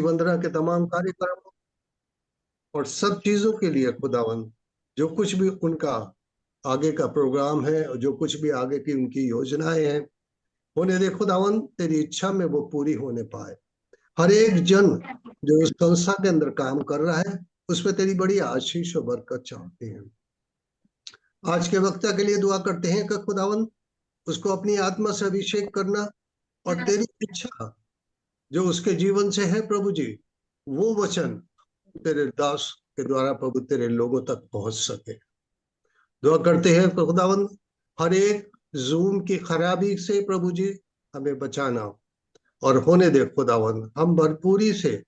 वंदना के तमाम कार्यक्रम और सब चीजों के लिए खुदावन, जो कुछ भी उनका आगे का प्रोग्राम है और जो कुछ भी आगे की उनकी योजनाएं हैं, होने दे खुदावन, तेरी इच्छा में वो पूरी होने पाए। हर एक जन जो उस संस्था के अंदर काम कर रहा है, उस पर तेरी बड़ी आशीष और बरकत चाहते हैं। आज के वक्ता के लिए दुआ करते हैं कि खुदावन उसको अपनी आत्मा से अभिषेक करना, और तेरी इच्छा जो उसके जीवन से है प्रभु जी, वो वचन तेरे दास के द्वारा प्रभु तेरे लोगों तक पहुंच सके। दुआ करते हैं कि खुदावन हर एक जूम की खराबी से प्रभु जी हमें बचाना, और होने दे खुदावन हम भरपूरी से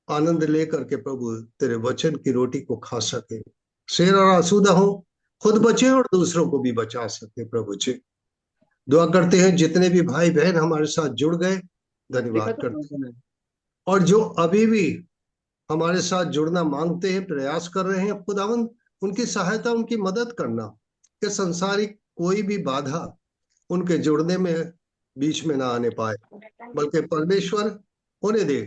आनंद लेकर के प्रभु तेरे वचन की रोटी को खा सके, शेर और आसूदा हो, खुद बचे और दूसरों को भी बचा सके प्रभु जी। दुआ करते हैं जितने भी भाई बहन हमारे साथ जुड़ गए, धन्यवाद करते हैं, और जो अभी भी हमारे साथ जुड़ना मांगते हैं, प्रयास कर रहे हैं खुदावन, उनकी सहायता, उनकी मदद करना, कि संसारिक कोई भी बाधा उनके जुड़ने में बीच में ना आने पाए, बल्कि परमेश्वर होने दे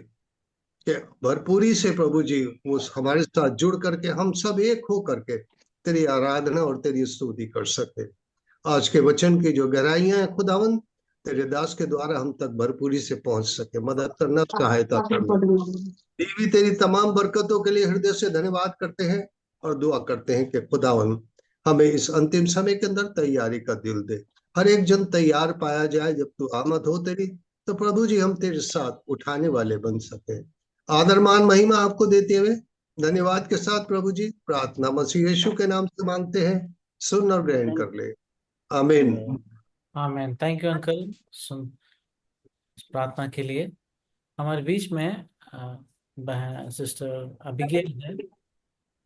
कि भरपूरी से प्रभु जी वो हमारे साथ जुड़ करके हम सब एक हो करके तेरी आराधना और तेरी स्तुति कर सके। आज के वचन की जो गहराइयां हैं खुदावन, तेरे दास के द्वारा हम तक भरपूरी से पहुंच सके, मदद करना, सहायता करना। बीवी तेरी तमाम बरकतों के लिए हृदय से धन्यवाद करते हैं, और दुआ करते हैं कि खुदावन हमें इस अंतिम समय के अंदर तैयारी का दिल दे, हर एक जन तैयार पाया जाए, जब तू आमद हो तेरी, तो प्रभु जी हम तेरे साथ उठाने वाले बन सके। आदर मान महिमा आपको देते हुए धन्यवाद के साथ प्रभु जी प्रार्थना मसीह यीशु के नाम से मांगते हैं, सुन और ग्रहण कर ले, आमीन। आमीन। थैंक यू अंकल सुन प्रार्थना के लिए। हमारे बीच में बहन सिस्टर अबिगेल है,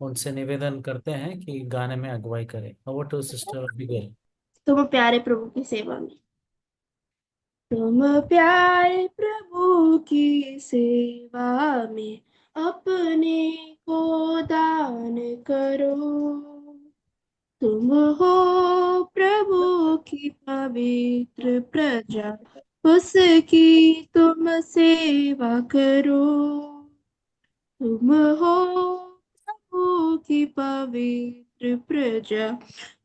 उनसे निवेदन करते हैं कि गाने में अगुवाई करें। Over to sister Abigail. तुम प्यारे प्रभु की सेवा में, तुम प्यारे प्रभु की सेवा में अपने को दान करो। तुम हो प्रभु की पवित्र प्रजा, उसकी तुम सेवा करो। तुम हो प्रभु की पवित्र प्रजा,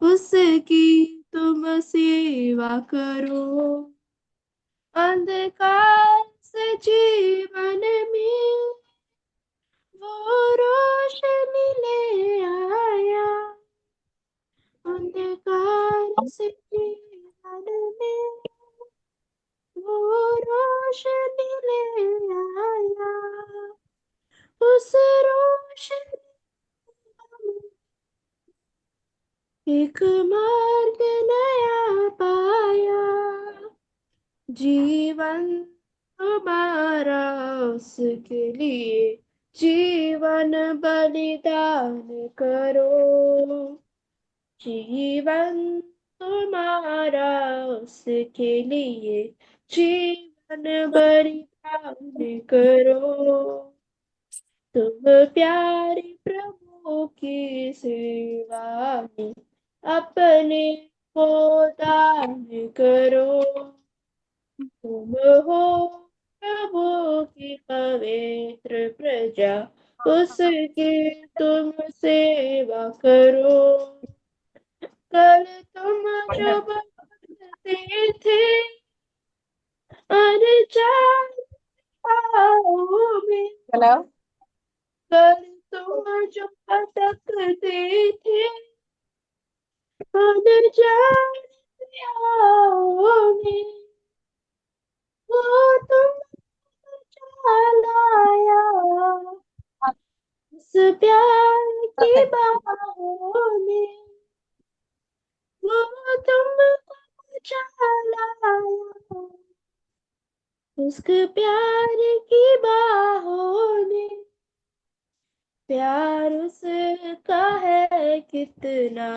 उसकी तुम सेवा करो। अंधकार से जीवन में वो रोशनी ले आया, अंधकार से जीवन में वो रोशनी ले आया। उस रोशनी एक मार्ग नया पाया, जीवन हमारा उसके लिए जीवन बलिदान करो। जीवन तुम्हारा उसके लिए जीवन बलिदान करो। तुम प्यारे प्रभु की सेवा में अपने को दान करो। तुम हो प्रभु की पवित्र प्रजा, उसकी तुम सेवा करो। कल तुम जो बचते थे अनजान में, कल तुम जो भटकते थे अनजान में, वो तुम चलाया उस प्यार की बाहों में, वो तुमको चलाया उस प्यार की बाहों में। प्यार उसका है कितना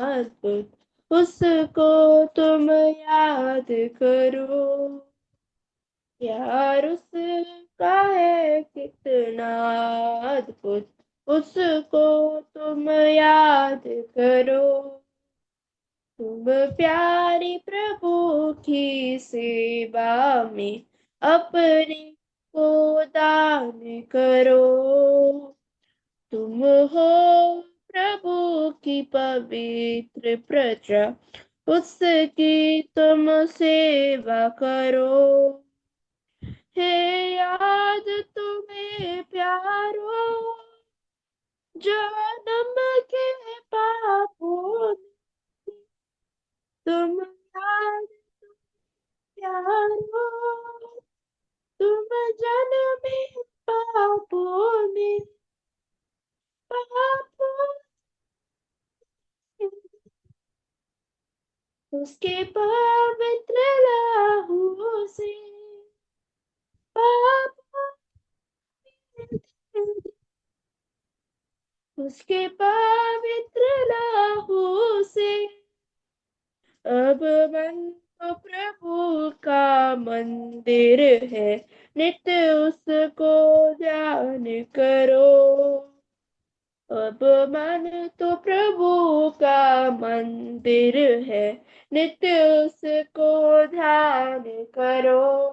अद्भुत, उसको तुम याद करो। प्यार उसका है कितना अद्भुत, उसको तुम याद करो। तुम प्यारे प्रभु की सेवा में अपने को दान करो। तुम हो प्रभु की पवित्र प्रजा, उसकी तुम सेवा करो। हे याद तुम्हें प्यारो, जन्म के पापों में, तुम याद प्यारो, तुम जन्मे पापों में, पापों में, उसके पवित्र लहू से पापों में, उसके पवित्र लहू से अब मन तो प्रभु का मंदिर है, नित्य उसको ध्यान करो। अब मन तो प्रभु का मंदिर है, नित्य उसको ध्यान करो।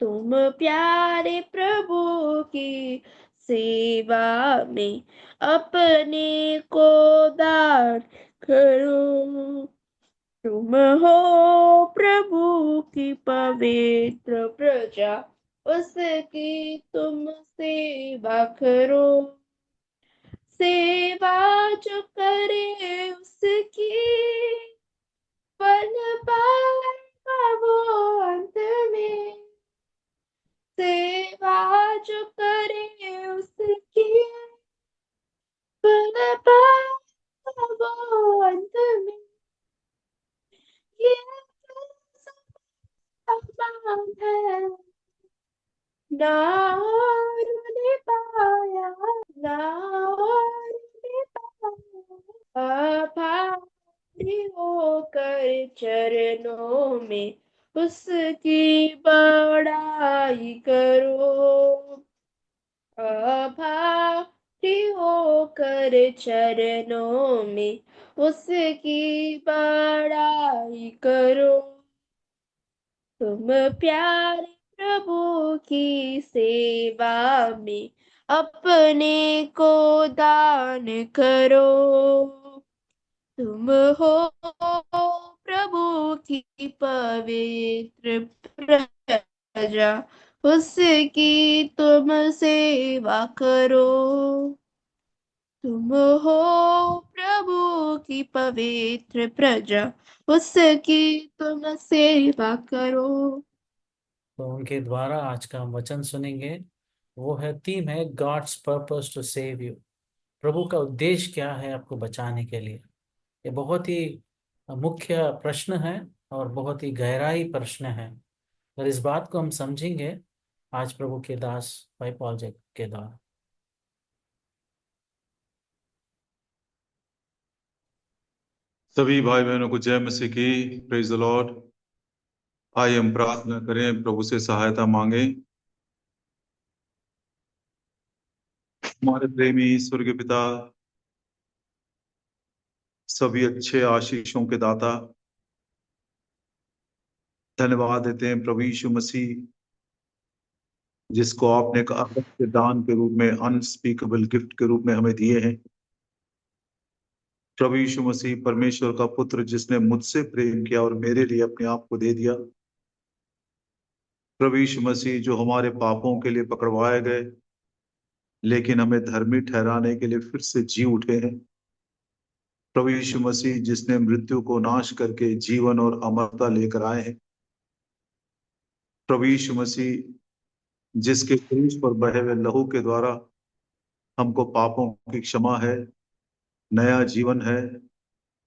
तुम प्यारे प्रभु की सेवा में अपने को दान करो। तुम हो प्रभु की पवित्र प्रजा, उसकी तुम सेवा करो। सेवा जो करे उसकी, फल पाएगा वो अंत में। सेवा जो करे उसकी, फल पाएगा वो अंत में। ये आसमान है, ना और ने पाया, ना और ने पाया। भारी होकर चरणों में उसकी बड़ाई करो। भारी होकर चरणों में उसकी बड़ाई करो। तुम प्यारे प्रभु की सेवा में अपने को दान करो। तुम हो प्रभु की पवित्र प्रजा, उसकी तुम सेवा करो। तुम हो प्रभु की पवित्र प्रजा, उसकी तुम सेवा करो। तो उनके द्वारा आज का हम वचन सुनेंगे। वो है, थीम है God's purpose to save you. प्रभु का उद्देश्य क्या है आपको बचाने के लिए। ये बहुत ही मुख्य प्रश्न है और बहुत ही गहराई प्रश्न है, और इस बात को हम समझेंगे आज प्रभु के दास भाई पॉल जैक के द्वारा। सभी भाई बहनों को जय मसीह की। Praise the Lord. आइए हम प्रार्थना करें, प्रभु से सहायता मांगे। हमारे प्रेमी स्वर्गीय पिता, सभी अच्छे आशीषों के दाता, धन्यवाद देते हैं प्रभु यीशु मसीह, जिसको आपने एक अद्भुत दान के रूप में, अनस्पीकेबल गिफ्ट के रूप में हमें दिए हैं। प्रभु यीशु मसीह परमेश्वर का पुत्र, जिसने मुझसे प्रेम किया और मेरे लिए अपने आप को दे दिया। प्रभु यीशु मसीह जो हमारे पापों के लिए पकड़वाए गए, लेकिन हमें धर्मी ठहराने के लिए फिर से जी उठे हैं। प्रभु यीशु मसीह जिसने मृत्यु को नाश करके जीवन और अमरता लेकर आए हैं। प्रभु यीशु मसीह जिसके क्रूस पर बहे हुए लहू के द्वारा हमको पापों की क्षमा है, नया जीवन है,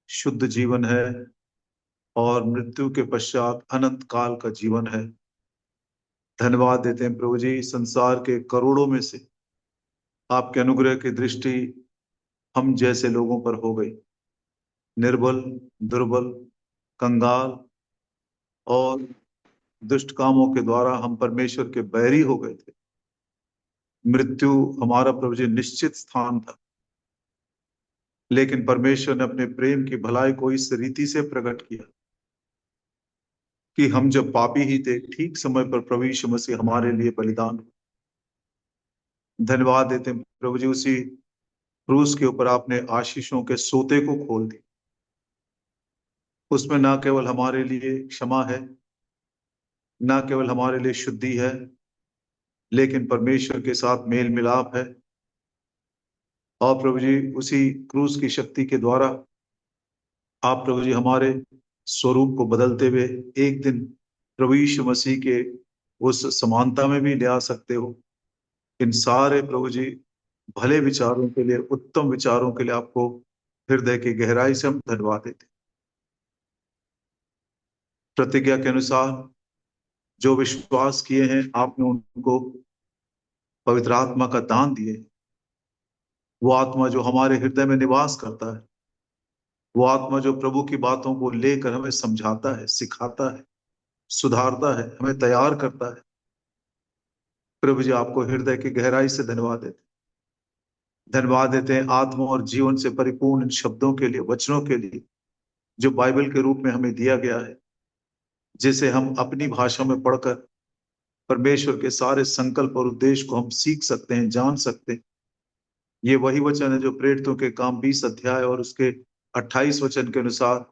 शुद्ध जीवन है और मृत्यु के पश्चात अनंत काल का जीवन है। धन्यवाद देते हैं प्रभु जी, संसार के करोड़ों में से आपके अनुग्रह की दृष्टि हम जैसे लोगों पर हो गई। निर्बल, दुर्बल, कंगाल और दुष्ट कामों के द्वारा हम परमेश्वर के बैरी हो गए थे। मृत्यु हमारा प्रभु जी निश्चित स्थान था, लेकिन परमेश्वर ने अपने प्रेम की भलाई को इस रीति से प्रकट किया कि हम जब पापी ही थे, ठीक समय पर प्रभु यीशु मसीह हमारे लिए बलिदान हुए। धन्यवाद देते हैं प्रभु जी, उसी क्रूस के ऊपर आपने आशीषों के सोते को खोल दिया। उसमें ना केवल हमारे लिए क्षमा है, ना केवल हमारे लिए शुद्धि है, लेकिन परमेश्वर के साथ मेल मिलाप है। और प्रभु जी, उसी क्रूस की शक्ति के द्वारा आप प्रभु जी हमारे स्वरूप को बदलते हुए एक दिन प्रभु यीशु मसीह के उस समानता में भी ले आ सकते हो। इन सारे प्रभु जी भले विचारों के लिए, उत्तम विचारों के लिए आपको हृदय की गहराई से हम धन्यवाद देते हैं। प्रतिज्ञा के अनुसार जो विश्वास किए हैं, आपने उनको पवित्र आत्मा का दान दिए। वो आत्मा जो हमारे हृदय में निवास करता है, वो आत्मा जो प्रभु की बातों को लेकर हमें समझाता है, सिखाता है, सुधारता है, हमें तैयार करता है। प्रभु जी आपको हृदय की गहराई से धन्यवाद देते हैं। धन्यवाद देते हैं आत्मा और जीवन से परिपूर्ण इन शब्दों के लिए, वचनों के लिए, जो बाइबल के रूप में हमें दिया गया है, जिसे हम अपनी भाषा में पढ़कर परमेश्वर के सारे संकल्प और उद्देश्य को हम सीख सकते हैं, जान सकते हैं। ये वही वचन है जो प्रेरितों के काम 20 अध्याय और उसके 28 वचन के अनुसार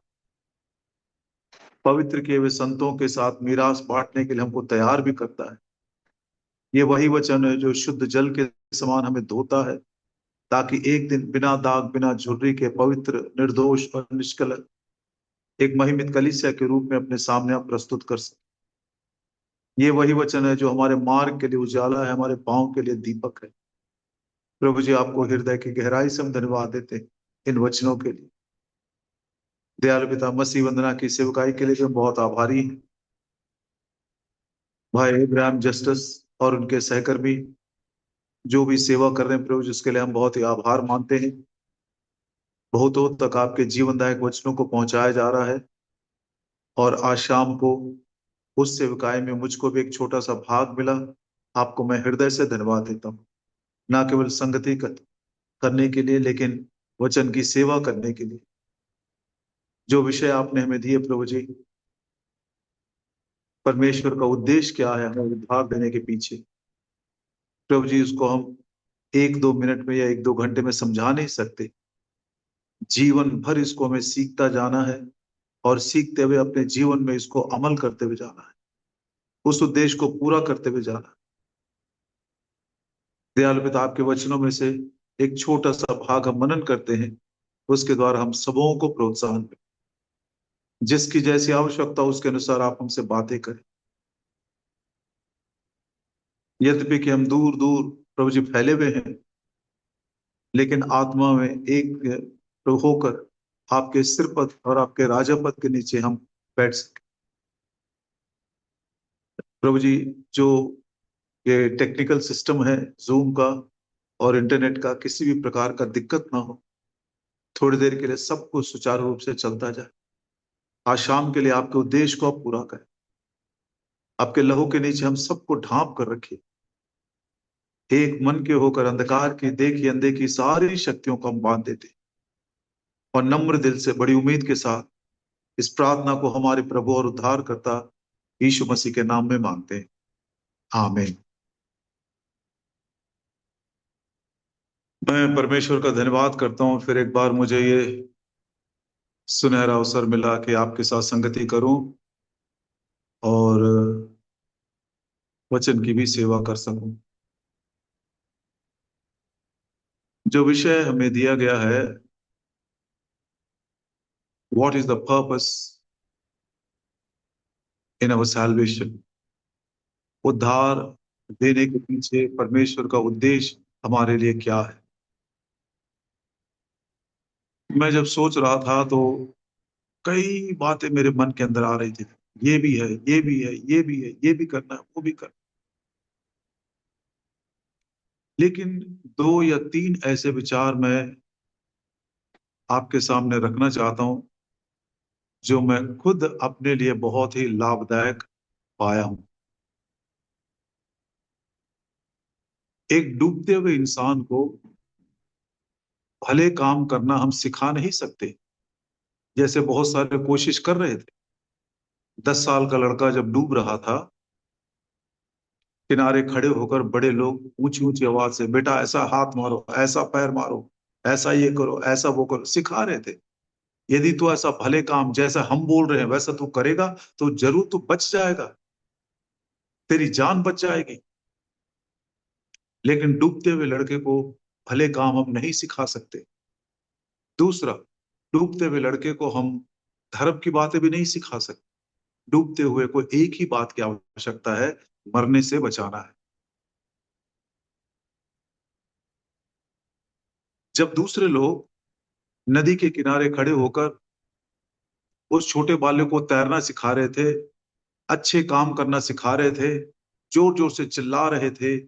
पवित्र किए हुए संतों के साथ मीरास बांटने के लिए हमको तैयार भी करता है। ये वही वचन है जो शुद्ध जल के समान हमें धोता है, ताकि एक दिन बिना दाग, बिना झुर्री के पवित्र, निर्दोष और निष्कलंक एक महिमित कलीसिया के रूप में अपने सामने आप प्रस्तुत कर सके। ये वही वचन है जो हमारे मार्ग के लिए उजाला है, हमारे पांव के लिए दीपक है। प्रभु जी आपको हृदय की गहराई से हम धन्यवाद देते हैं इन वचनों के लिए। दयालु पिता, मसीह वंदना की सेवकाई के लिए भी हम बहुत आभारी हैं। भाई इब्राहिम जस्टिस और उनके सहकर्मी जो भी सेवा कर रहे हैं प्रभु जी, उसके लिए हम बहुत ही आभार मानते हैं। बहुतों तक आपके जीवनदायक वचनों को पहुंचाया जा रहा है, और आज शाम को उस सेवकाई में मुझको भी एक छोटा सा भाग मिला। आपको मैं हृदय से धन्यवाद देता हूँ, ना केवल संगति करने के लिए, लेकिन वचन की सेवा करने के लिए। जो विषय आपने हमें दिए प्रभु जी, परमेश्वर का उद्देश्य क्या है हमें उद्धार देने के पीछे, प्रभु जी उसको हम 1-2 मिनट में या 1-2 घंटे में समझा नहीं सकते। जीवन भर इसको हमें सीखता जाना है, और सीखते हुए अपने जीवन में इसको अमल करते हुए जाना है, उस उद्देश्य को पूरा करते हुए जाना है। दयालु पिता, आपके वचनों में से एक छोटा सा भाग हम मनन करते हैं, उसके द्वारा हम सबों को प्रोत्साहन दें। जिसकी जैसी आवश्यकता उसके अनुसार आप हमसे बातें करें। यद्यपि कि हम दूर दूर प्रभु जी फैले हुए हैं, लेकिन आत्मा में एक होकर आपके सिर पद और आपके राजा पद के नीचे हम बैठ सके। प्रभु जी, जो ये टेक्निकल सिस्टम है जूम का और इंटरनेट का, किसी भी प्रकार का दिक्कत ना हो, थोड़ी देर के लिए सब कुछ सुचारू रूप से चलता जाए। आज शाम के लिए आपके उद्देश्य को आप पूरा करें। आपके लहू के नीचे हम सबको ढांप कर रखिए। एक मन के होकर अंधकार की, देखी अनदेखी सारी शक्तियों को हम बांध देते, और नम्र दिल से बड़ी उम्मीद के साथ इस प्रार्थना को हमारे प्रभु और उद्धारकर्ता यीशु मसीह के नाम में मांगते हैं, आमीन। मैं परमेश्वर का धन्यवाद करता हूं, फिर एक बार मुझे ये सुनहरा अवसर मिला कि आपके साथ संगति करूं और वचन की भी सेवा कर सकूं। जो विषय हमें दिया गया है, what is the purpose in our salvation, उद्धार देने के पीछे परमेश्वर का उद्देश्य हमारे लिए क्या है। मैं जब सोच रहा था तो कई बातें मेरे मन के अंदर आ रही थी। ये भी है, ये भी है, ये भी है, ये भी करना है, वो भी करना। लेकिन 2 या 3 ऐसे विचार मैं आपके सामने रखना चाहता हूं, जो मैं खुद अपने लिए बहुत ही लाभदायक पाया हूं। एक डूबते हुए इंसान को भले काम करना हम सिखा नहीं सकते, जैसे बहुत सारे कोशिश कर रहे थे, 10 साल का लड़का जब डूब रहा था, किनारे खड़े होकर बड़े लोग ऊंची ऊंची आवाज से, बेटा ऐसा हाथ मारो, ऐसा पैर मारो, ऐसा ये करो, ऐसा वो करो, सिखा रहे थे। यदि तू ऐसा भले काम जैसा हम बोल रहे हैं वैसा तू करेगा तो जरूर तू बच जाएगा, तेरी जान बच जाएगी। लेकिन डूबते हुए लड़के को भले काम हम नहीं सिखा सकते। दूसरा, डूबते हुए लड़के को हम धर्म की बातें भी नहीं सिखा सकते। डूबते हुए को एक ही बात की आवश्यकता है, मरने से बचाना है। जब दूसरे लोग नदी के किनारे खड़े होकर उस छोटे बालक को तैरना सिखा रहे थे, अच्छे काम करना सिखा रहे थे, जोर जोर से चिल्ला रहे थे,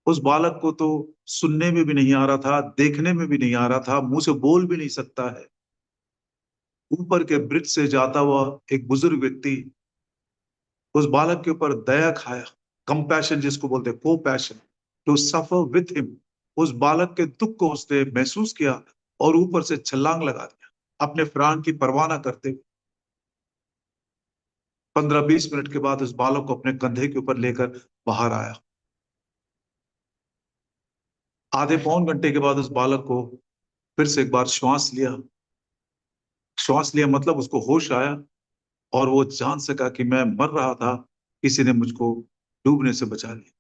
उस बालक को तो सुनने में भी नहीं आ रहा था, देखने में भी नहीं आ रहा था, मुंह से बोल भी नहीं सकता है। ऊपर के ब्रिज से जाता हुआ एक बुजुर्ग व्यक्ति उस बालक के ऊपर दया खाया, कंपैशन जिसको बोलते हैं, compassion, to suffer with him. उस बालक के दुख को उसने महसूस किया और ऊपर से छलांग लगा दिया, अपने प्राण की परवाह न करते हुए। 15-20 मिनट के बाद उस बालक को अपने कंधे के ऊपर लेकर बाहर आया। आधे पौन घंटे के बाद उस बालक को फिर से एक बार श्वास लिया। श्वास लिया मतलब उसको होश आया और वो जान सका कि मैं मर रहा था, किसी ने मुझको डूबने से बचा लिया।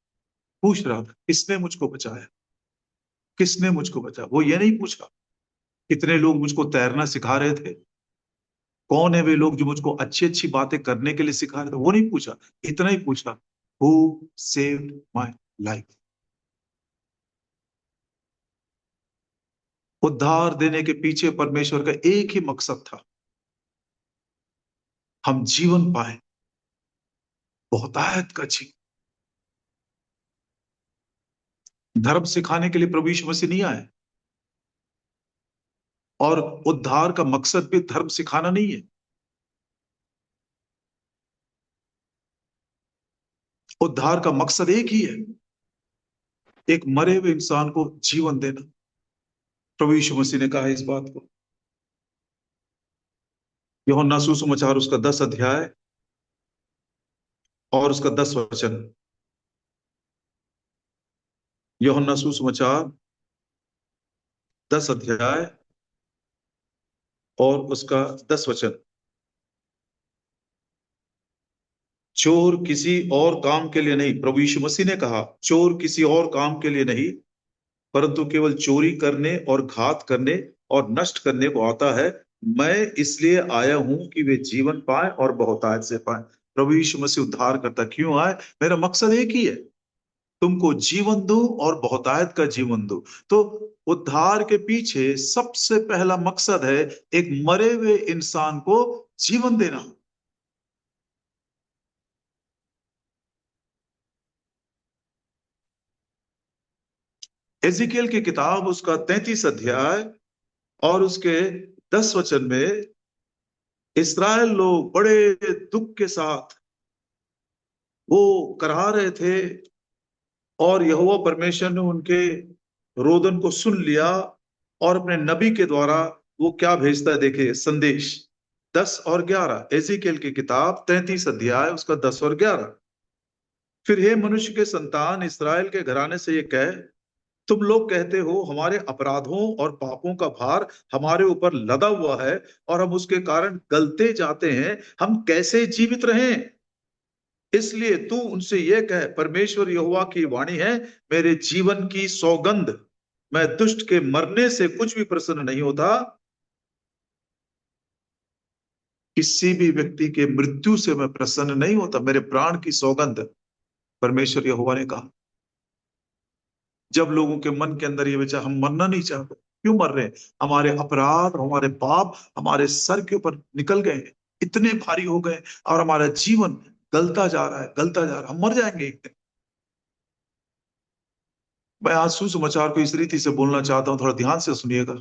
पूछ रहा था, किसने मुझको बचाया, किसने मुझको बचाया? वो ये नहीं पूछा कितने लोग मुझको तैरना सिखा रहे थे, कौन है वे लोग जो मुझको अच्छी अच्छी बातें करने के लिए सिखा रहे थे, वो नहीं पूछा। इतना ही पूछा, हु सेव्ड माय लाइफ। उद्धार देने के पीछे परमेश्वर का एक ही मकसद था, हम जीवन पाए, बहुतायत का जीवन। धर्म सिखाने के लिए प्रभु यीशु मसीह नहीं आए, और उद्धार का मकसद भी धर्म सिखाना नहीं है। उद्धार का मकसद एक ही है, एक मरे हुए इंसान को जीवन देना। प्रभु यीशु मसीह ने कहा इस बात को, यूहन्ना सुसमाचार उसका 10 अध्याय और उसका 10 वचन। यूहन्ना सुसमाचार 10 अध्याय और उसका 10 वचन। चोर किसी और काम के लिए नहीं, प्रभु यीशु मसीह ने कहा, चोर किसी और काम के लिए नहीं परंतु केवल चोरी करने और घात करने और नष्ट करने को आता है। मैं इसलिए आया हूं कि वे जीवन पाए और बहुतायत से पाए। प्रभु यीशु मसीह उद्धार करता क्यों आए? मेरा मकसद एक ही है, तुमको जीवन दो और बहुतायत का जीवन दो। तो उद्धार के पीछे सबसे पहला मकसद है एक मरे हुए इंसान को जीवन देना। एजिकियल की किताब उसका 33 अध्याय और उसके 10 वचन में इस्राएल लोग बड़े दुख के साथ वो करा रहे थे, और यहोवा परमेश्वर ने उनके रोदन को सुन लिया और अपने नबी के द्वारा वो क्या भेजता है, देखिए संदेश 10 और 11। एजिकियल की किताब 33 अध्याय उसका 10 और 11। फिर हे मनुष्य के संतान, इसराइल के घराने से ये कह, तुम लोग कहते हो हमारे अपराधों और पापों का भार हमारे ऊपर लदा हुआ है और हम उसके कारण गलते जाते हैं, हम कैसे जीवित रहें? इसलिए तू उनसे यह कह, परमेश्वर यहोवा की वाणी है, मेरे जीवन की सौगंध, मैं दुष्ट के मरने से कुछ भी प्रसन्न नहीं होता, किसी भी व्यक्ति के मृत्यु से मैं प्रसन्न नहीं होता, मेरे प्राण की सौगंध, परमेश्वर यहोवा ने कहा। जब लोगों के मन के अंदर ये विचार, हम मरना नहीं चाहते, क्यों मर रहे हैं? हमारे अपराध, हमारे पाप हमारे सर के ऊपर निकल गए, इतने भारी हो गए और हमारा जीवन गलता जा रहा है, गलता जा रहा है, हम मर जाएंगे एक दिन। मैं आज सुसमाचार को इस रीति से बोलना चाहता हूं, थोड़ा ध्यान से सुनिएगा।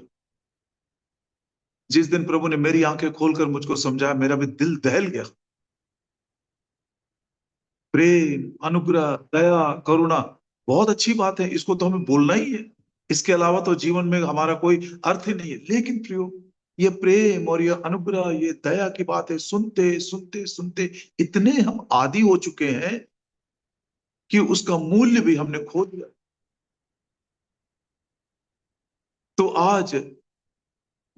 जिस दिन प्रभु ने मेरी आंखें खोलकर मुझको समझाया, मेरा भी दिल दहल गया। प्रेम, अनुग्रह, दया, करुणा बहुत अच्छी बात है, इसको तो हमें बोलना ही है, इसके अलावा तो जीवन में हमारा कोई अर्थ ही नहीं है। लेकिन प्रियो, ये प्रेम और ये अनुग्रह, ये दया की बातें सुनते सुनते सुनते इतने हम आदी हो चुके हैं कि उसका मूल्य भी हमने खो दिया। तो आज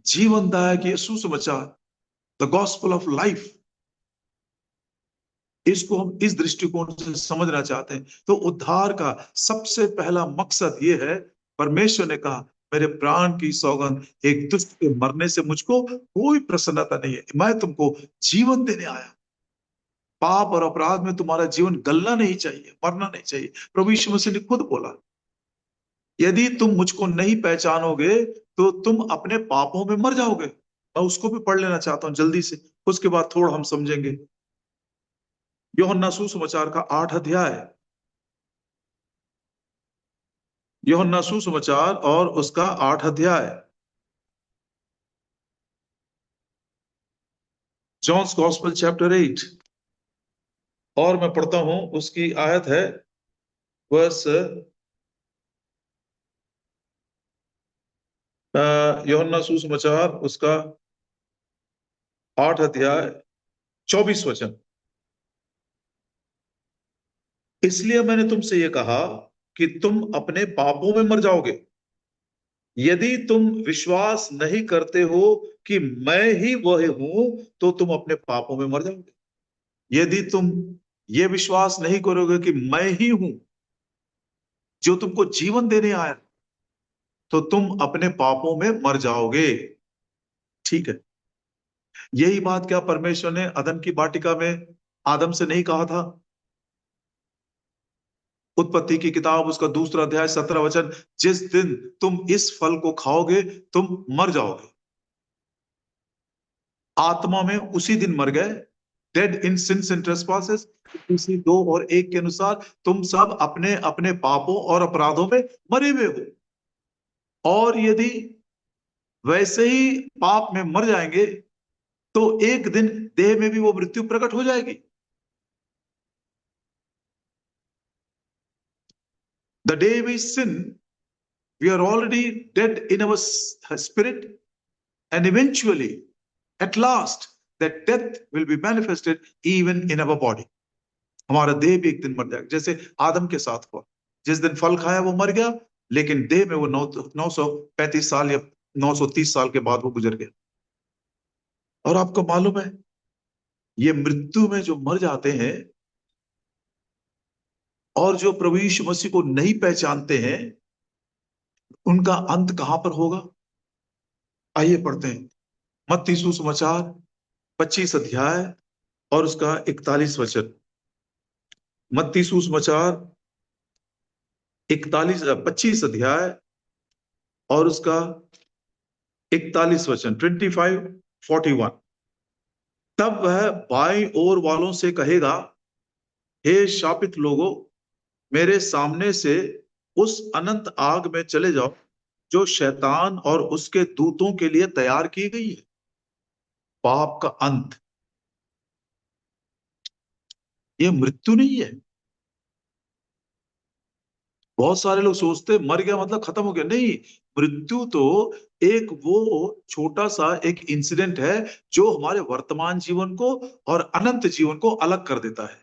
जीवनदायक ये सुसमाचार, द गॉस्पेल ऑफ लाइफ, इसको हम इस दृष्टिकोण से समझना चाहते हैं। तो उद्धार का सबसे पहला मकसद ये है, परमेश्वर ने कहा मेरे प्राण की सौगंध, एक दुष्ट के मरने से मुझको कोई प्रसन्नता नहीं है, मैं तुमको जीवन देने आया। पाप और अपराध में तुम्हारा जीवन गलना नहीं चाहिए, मरना नहीं चाहिए। प्रभु यीशु मसीह ने खुद बोला, यदि तुम मुझको नहीं पहचानोगे तो तुम अपने पापों में मर जाओगे। मैं उसको भी पढ़ लेना चाहता हूं जल्दी से, उसके बाद थोड़ा हम समझेंगे। यूहन्ना सुसमाचार का 8 अध्याय, यूहन्ना सुसमाचार और उसका 8 अध्याय, जॉन्स गॉस्पेल चैप्टर 8, और मैं पढ़ता हूं, उसकी आयत है वर्स, यूहन्ना सुसमाचार उसका 8 अध्याय 24 वचन। इसलिए मैंने तुमसे ये कहा कि तुम अपने पापों में मर जाओगे। यदि तुम विश्वास नहीं करते हो कि मैं ही वह हूं तो तुम अपने पापों में मर जाओगे। यदि तुम ये विश्वास नहीं करोगे कि मैं ही हूं जो तुमको जीवन देने आया, तो तुम अपने पापों में मर जाओगे। ठीक है, यही बात क्या परमेश्वर ने अदन की वाटिका में आदम से नहीं कहा था? उत्पत्ति की किताब उसका 2 अध्याय 17 वचन, जिस दिन तुम इस फल को खाओगे तुम मर जाओगे। आत्मा में उसी दिन मर गए, डेड इन सिंस एंड ट्रेसपासेस। इसी 2 और 1 के अनुसार तुम सब अपने अपने पापों और अपराधों में मरे हुए हो। और यदि वैसे ही पाप में मर जाएंगे तो एक दिन देह में भी वो मृत्यु प्रकट हो जाएगी। The day we sin, we are already dead in our spirit, and eventually, at last, that death will be manifested even in our body. हमारा देह भी एक दिन मर जाएगा, जैसे आदम के साथ हुआ। जिस दिन फल खाया वो मर गया, लेकिन देह में वो 935 साल या 930 साल के बाद वो गुजर गया। और आपको मालूम है, ये मृत्यु में जो मर जाते हैं और जो प्रभु यीशु मसीह को नहीं पहचानते हैं, उनका अंत कहां पर होगा? आइए पढ़ते हैं मत्ती सुसमाचार 25 अध्याय और उसका 41 वचन। मत्ती सुसमाचार 25 अध्याय और उसका 41 वचन, 25:41। तब वह बाईं ओर वालों से कहेगा, हे शापित लोगों, मेरे सामने से उस अनंत आग में चले जाओ जो शैतान और उसके दूतों के लिए तैयार की गई है। पाप का अंत, ये मृत्यु नहीं है। बहुत सारे लोग सोचते मर गया मतलब खत्म हो गया। नहीं, मृत्यु तो एक वो छोटा सा एक इंसिडेंट है जो हमारे वर्तमान जीवन को और अनंत जीवन को अलग कर देता है।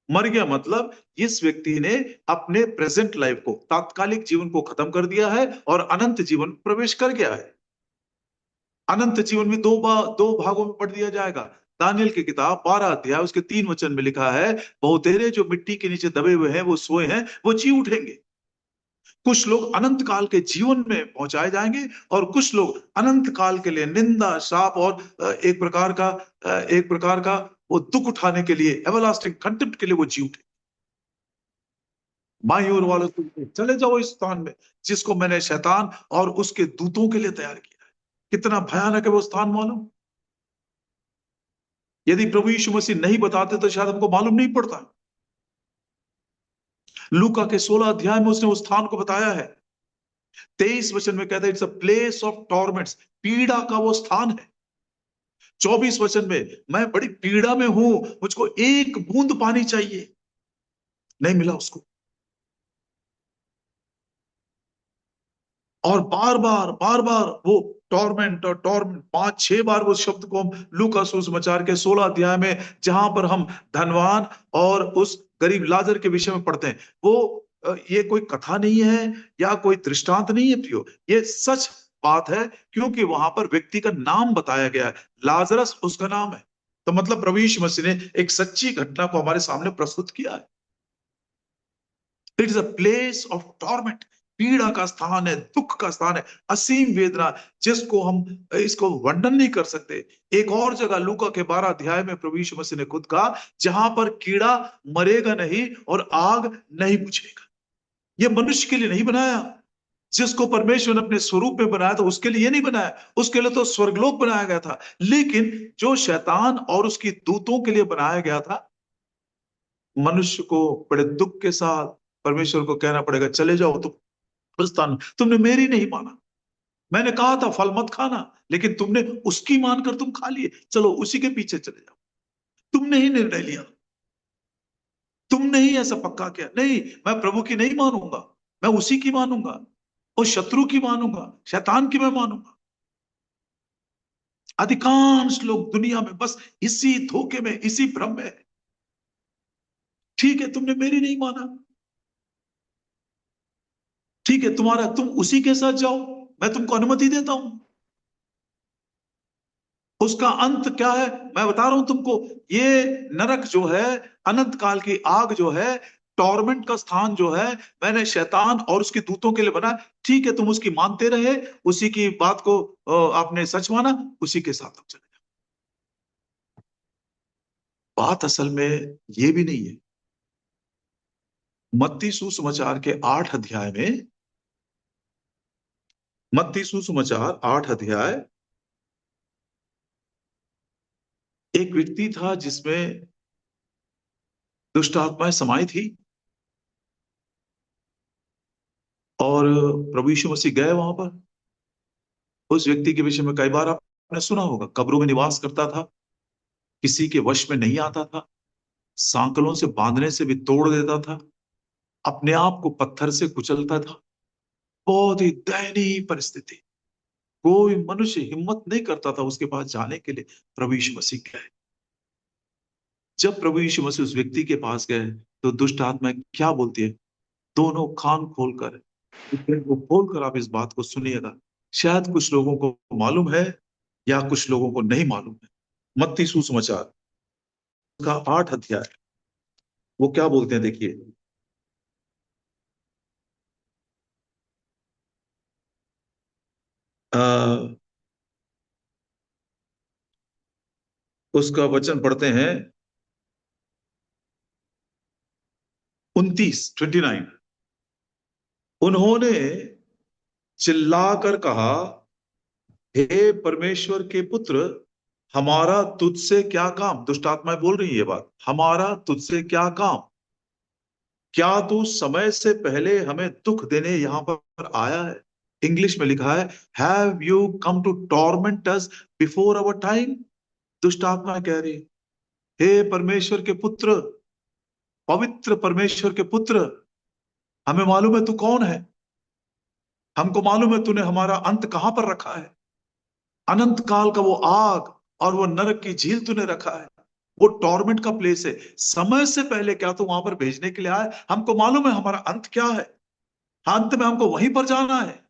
मर गया मतलब इस व्यक्ति ने अपने प्रेजेंट लाइफ को, तात्कालिक जीवन को खत्म कर दिया है और अनंत जीवन प्रवेश कर गया है। अनंत जीवन में दो भागों में बांट दिया जाएगा। दानियल की किताब 12 अध्याय उसके 3 वचन में लिखा है, बहुतेरे जो मिट्टी के नीचे दबे हुए हैं, वो सोए हैं, वो जी उठेंगे। कुछ लोग अनंत काल के जीवन में पहुंचाए जाएंगे और कुछ लोग अनंत काल के लिए निंदा, शाप और एक प्रकार का वो दुख उठाने के लिए, एवरलास्टिंग कंटेम्प्ट के लिए वो जी उठे। बाईं ओर वालों को चले जाओ इस स्थान में जिसको मैंने शैतान और उसके दूतों के लिए तैयार किया है। कितना भयानक है वो स्थान मालूम? यदि प्रभु यीशु मसीह नहीं बताते तो शायद हमको मालूम नहीं पड़ता। लूका के 16 अध्याय में उसने उस स्थान को बताया है। 23 वचन में कहता है, इट्स अ प्लेस ऑफ टॉर्मेंट्स, पीड़ा का वो स्थान है। 24 वचन में, मैं बड़ी पीड़ा में हूं, मुझको एक बूंद पानी चाहिए, नहीं मिला उसको। और बार बार वो टॉर्मेंट और टॉर्मेंट 5-6 बार वो शब्द को हम लूका सुसमाचार के 16 अध्याय में, जहां पर हम धनवान और उस गरीब लाजर के विषय में पढ़ते हैं, वो ये कोई कथा नहीं है या कोई दृष्टांत नहीं है प्रियो, ये सच बात है, क्योंकि वहां पर व्यक्ति का नाम बताया गया है, लाजरस उसका नाम है। तो मतलब प्रभु यीशु मसीह ने एक सच्ची घटना को हमारे सामने प्रस्तुत किया है। It is a place of torment, पीड़ा का स्थान है, दुख का स्थान है, असीम वेदना, जिसको हम इसको वर्णन नहीं कर सकते। एक और जगह लूका के 12 अध्याय में प्रभु यीशु मसीह ने खुद कहा, जहां पर कीड़ा मरेगा नहीं और आग नहीं बुझेगा। ये मनुष्य के लिए नहीं बनाया, जिसको परमेश्वर ने अपने स्वरूप में बनाया था उसके लिए नहीं बनाया, उसके लिए तो स्वर्गलोक बनाया गया था। लेकिन जो शैतान और उसकी दूतों के लिए बनाया गया था, मनुष्य को बड़े दुख के साथ परमेश्वर को कहना पड़ेगा, चले जाओ तुम स्थान, तुमने मेरी नहीं माना, मैंने कहा था फल मत खाना, लेकिन तुमने उसकी मानकर तुम खा लिए, चलो उसी के पीछे चले जाओ। तुमने ही निर्णय लिया, तुमने ही ऐसा पक्का किया, नहीं मैं प्रभु की नहीं मानूंगा, मैं उसी की मानूंगा, और शत्रु की मानूंगा, शैतान की मैं मानूंगा। अधिकांश लोग दुनिया में बस इसी धोखे में, इसी भ्रम में है। ठीक है तुमने मेरी नहीं माना, ठीक है तुम्हारा, तुम उसी के साथ जाओ, मैं तुमको अनुमति देता हूं। उसका अंत क्या है मैं बता रहा हूं तुमको, ये नरक जो है, अनंत काल की आग जो है, टॉर्मेंट का स्थान जो है, मैंने शैतान और उसके दूतों के लिए बना। ठीक है तुम उसकी मानते रहे, उसी की बात को आपने सच माना, उसी के साथ तुम चले जाओ। बात असल में ये भी नहीं है। मत्ती सुसमाचार के 8 अध्याय में, मत्ती सुसमाचार 8 अध्याय, एक व्यक्ति था जिसमें दुष्ट आत्माएं समाई थी, और प्रभु यीशु मसीह गए वहां पर। उस व्यक्ति के विषय में कई बार आपने सुना होगा, कब्रों में निवास करता था, किसी के वश में नहीं आता था, सांकलों से बांधने से भी तोड़ देता था, अपने आप को पत्थर से कुचलता था। बहुत ही दयनीय परिस्थिति, कोई मनुष्य हिम्मत नहीं करता था उसके पास जाने के लिए। प्रभु यीशु मसीह गए। जब प्रभु यीशु मसीह उस व्यक्ति के पास गए तो दुष्ट आत्मा क्या बोलती है, दोनों कान खोलकर, वो खोलकर आप इस बात को सुनिएगा। शायद कुछ लोगों को मालूम है या कुछ लोगों को नहीं मालूम है। मत्ती सुसमाचार का 8 अध्याय, वो क्या बोलते हैं देखिए, उसका वचन पढ़ते हैं 29। उन्होंने चिल्लाकर कहा, हे परमेश्वर के पुत्र, हमारा तुझसे क्या काम। दुष्ट आत्माएं बोल रही है ये बात, हमारा तुझसे क्या काम, क्या तू समय से पहले हमें दुख देने यहां पर आया है। इंग्लिश में लिखा है, have you come to torment us before our time. दुष्ट आत्मा कह रही, हे परमेश्वर के पुत्र, पवित्र परमेश्वर के पुत्र, हमें मालूम है तू कौन है, हमको मालूम है तूने हमारा अंत कहां पर रखा है। अनंत काल का वो आग और वो नरक की झील तूने रखा है, वो टॉर्मेंट का प्लेस है। समय से पहले क्या तू वहां पर भेजने के लिए आया, हमको मालूम है हमारा अंत क्या है, अंत में हमको वहीं पर जाना है।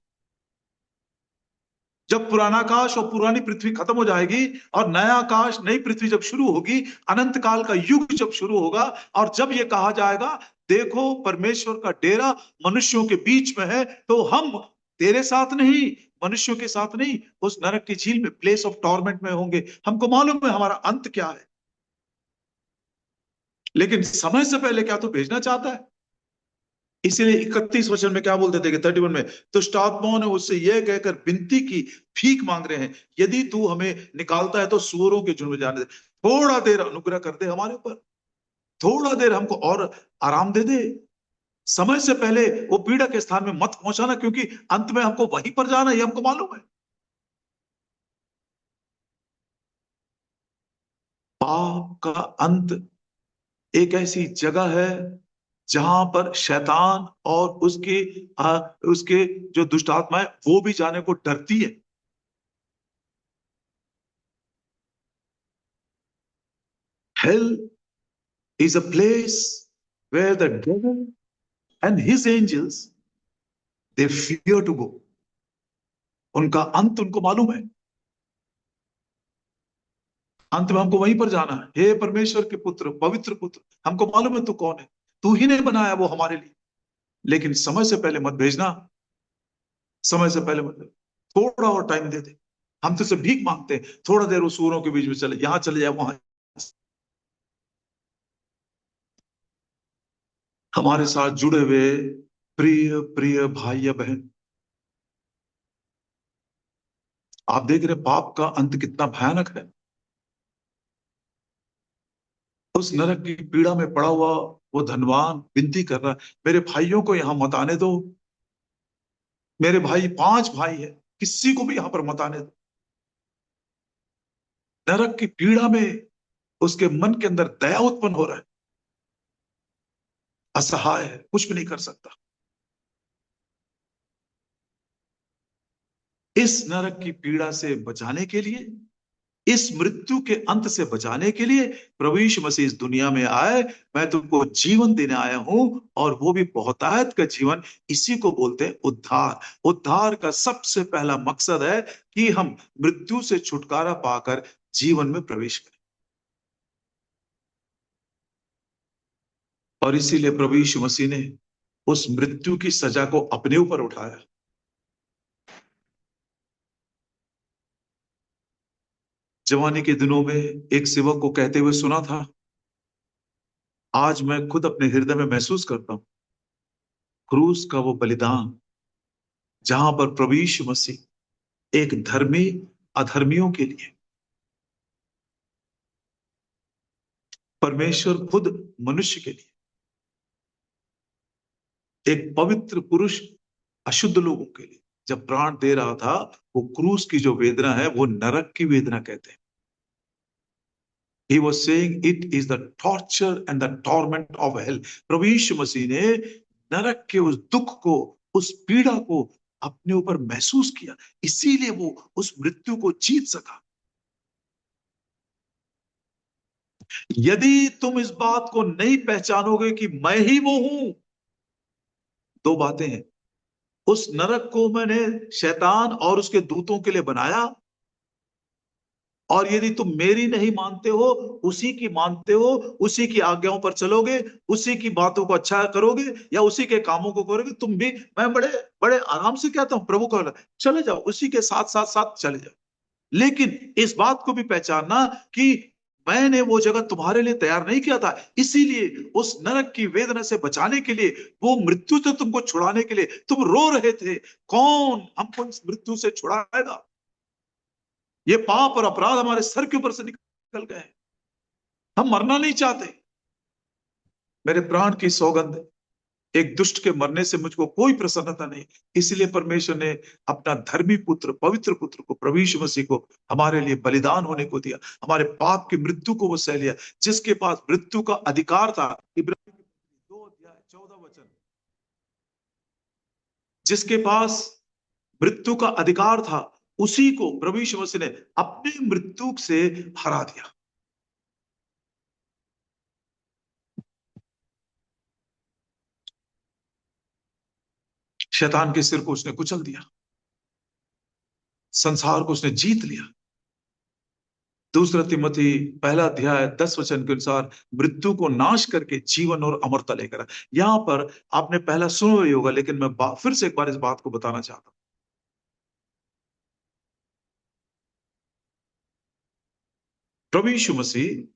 जब पुराना आकाश और पुरानी पृथ्वी खत्म हो जाएगी और नया आकाश नई पृथ्वी जब शुरू होगी, अनंत काल का युग जब शुरू होगा, और जब ये कहा जाएगा देखो परमेश्वर का डेरा मनुष्यों के बीच में है, तो हम तेरे साथ नहीं, मनुष्यों के साथ नहीं, उस नरक की झील में, प्लेस ऑफ टॉर्मेंट में होंगे। हमको मालूम है हमारा अंत क्या है, लेकिन समय से पहले क्या तू भेजना चाहता है। इसीलिए 31 वचन में क्या बोलते थे कि 31 में, दुष्ट आत्माओं ने उससे यह कहकर विनती की, भीख मांग रहे हैं, यदि तू हमें निकालता है तो सूअरों के झुंड में जाने दे, थोड़ा देर अनुग्रह कर दे हमारे ऊपर, थोड़ा देर हमको और आराम दे दे, समय से पहले वो पीड़ा के स्थान में मत पहुंचाना, क्योंकि अंत में हमको वहीं पर जाना, ये हमको मालूम है। पाप का अंत एक ऐसी जगह है जहां पर शैतान और उसके जो दुष्ट आत्मा है वो भी जाने को डरती है। Hell is a place where the devil and his angels, they fear to go. उनका अंत उनको मालूम है, अंत में हमको वहीं पर जाना है। हे परमेश्वर के पुत्र, पवित्र पुत्र, हमको मालूम है तू कौन है, तू ही ने बनाया वो हमारे लिए, लेकिन समय से पहले मत भेजना, समय से पहले मत, थोड़ा और टाइम दे दे। हम तुझसे भीख मांगते हैं, थोड़ा देर उस सूरों के बीच में चले, यहां चले जाए, वहां। हमारे साथ जुड़े हुए प्रिय प्रिय भाई या बहन, आप देख रहे पाप का अंत कितना भयानक है। उस नरक की पीड़ा में पड़ा हुआ वो धनवान विनती कर रहा है, मेरे भाइयों को यहां मत आने दो, मेरे भाई 5 भाई है, किसी को भी यहां पर मत आने दो। नरक की पीड़ा में उसके मन के अंदर दया उत्पन्न हो रहा है, असहाय है, कुछ भी नहीं कर सकता। इस नरक की पीड़ा से बचाने के लिए, इस मृत्यु के अंत से बचाने के लिए प्रभु यीशु मसीह इस दुनिया में आए। मैं तुमको जीवन देने आया हूं, और वो भी बहुतायत का जीवन। इसी को बोलते हैं उद्धार। उद्धार का सबसे पहला मकसद है कि हम मृत्यु से छुटकारा पाकर जीवन में प्रवेश करें। और इसीलिए प्रभु यीशु मसीह ने उस मृत्यु की सजा को अपने ऊपर उठाया। जवानी के दिनों में एक सेवक को कहते हुए सुना था, आज मैं खुद अपने हृदय में महसूस करता हूं, क्रूस का वो बलिदान जहां पर प्रभु यीशु मसीह एक धर्मी अधर्मियों के लिए, परमेश्वर खुद मनुष्य के लिए, एक पवित्र पुरुष अशुद्ध लोगों के लिए जब प्राण दे रहा था, वो क्रूस की जो वेदना है वो नरक की वेदना कहते हैं। He was saying it is the torture and the torment of hell. प्रभु यीशु मसीह ने नरक के उस दुख को, उस पीड़ा को अपने ऊपर महसूस किया, इसीलिए वो उस मृत्यु को जीत सका। यदि तुम इस बात को नहीं पहचानोगे कि मैं ही वो हूं, 2 बातें हैं, उस नरक को मैंने शैतान और उसके दूतों के लिए बनाया, और यदि तुम मेरी नहीं मानते हो, उसी की मानते हो, उसी की आज्ञाओं पर चलोगे, उसी की बातों को अच्छा करोगे या उसी के कामों को करोगे, तुम भी, मैं बड़े बड़े आराम से कहता हूं, प्रभु का चले जाओ, उसी के साथ साथ साथ चले जाओ। लेकिन इस बात को भी पहचानना कि मैंने वो जगह तुम्हारे लिए तैयार नहीं किया था, इसीलिए उस नरक की वेदना से बचाने के लिए, वो मृत्यु से तुमको छुड़ाने के लिए तुम रो रहे थे, कौन हमको इस मृत्यु से छुड़ाएगा? ये पाप और अपराध हमारे सर के ऊपर से निकल गए, हम मरना नहीं चाहते। मेरे प्राण की सौगंध, एक दुष्ट के मरने से मुझको कोई प्रसन्नता नहीं, इसलिए परमेश्वर ने अपना धर्मी पुत्र, पवित्र पुत्र को, प्रभु यीशु मसीह को हमारे लिए बलिदान होने को दिया, हमारे पाप की मृत्यु को वो सह लिया। जिसके पास मृत्यु का अधिकार था, इब्रानियों 2:14, जिसके पास मृत्यु का अधिकार था, उसी को प्रभु यीशु मसीह ने अपनी मृत्यु से हरा दिया। शैतान के सिर को उसने कुचल दिया, संसार को उसने जीत लिया। 2 तिमोथी 1:10 के अनुसार मृत्यु को नाश करके जीवन और अमरता लेकर। यहां पर आपने पहला सुना ही होगा, लेकिन मैं फिर से एक बार इस बात को बताना चाहता हूं। प्रभु यीशु मसीह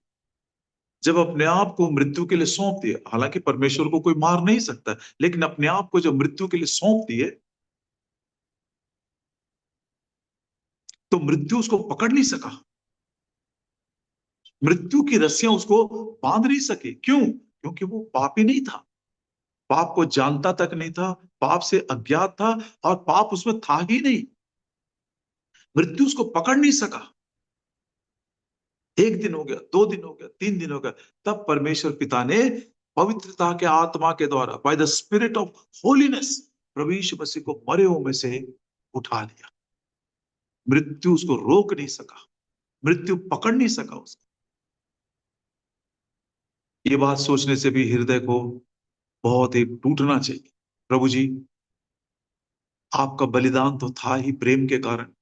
जब अपने आप को मृत्यु के लिए सौंप दिए, हालांकि परमेश्वर को कोई मार नहीं सकता, लेकिन अपने आप को जब मृत्यु के लिए सौंप दिए, तो मृत्यु उसको पकड़ नहीं सका, मृत्यु की रस्सियां उसको बांध नहीं सकी। क्यों? क्योंकि वो पापी नहीं था, पाप को जानता तक नहीं था, पाप से अज्ञात था, और पाप उसमें था ही नहीं। मृत्यु उसको पकड़ नहीं सका। 1 दिन हो गया, 2 दिन हो गया, 3 दिन हो गया, तब परमेश्वर पिता ने पवित्रता के आत्मा के द्वारा, by the spirit of holiness, प्रभु यीशु मसीह को मरे हुए में से उठा लिया। मृत्यु उसको रोक नहीं सका, मृत्यु पकड़ नहीं सका उसको। ये बात सोचने से भी हृदय को बहुत ही टूटना चाहिए। प्रभु जी, आपका बलिदान तो था ही प्रेम के कारण,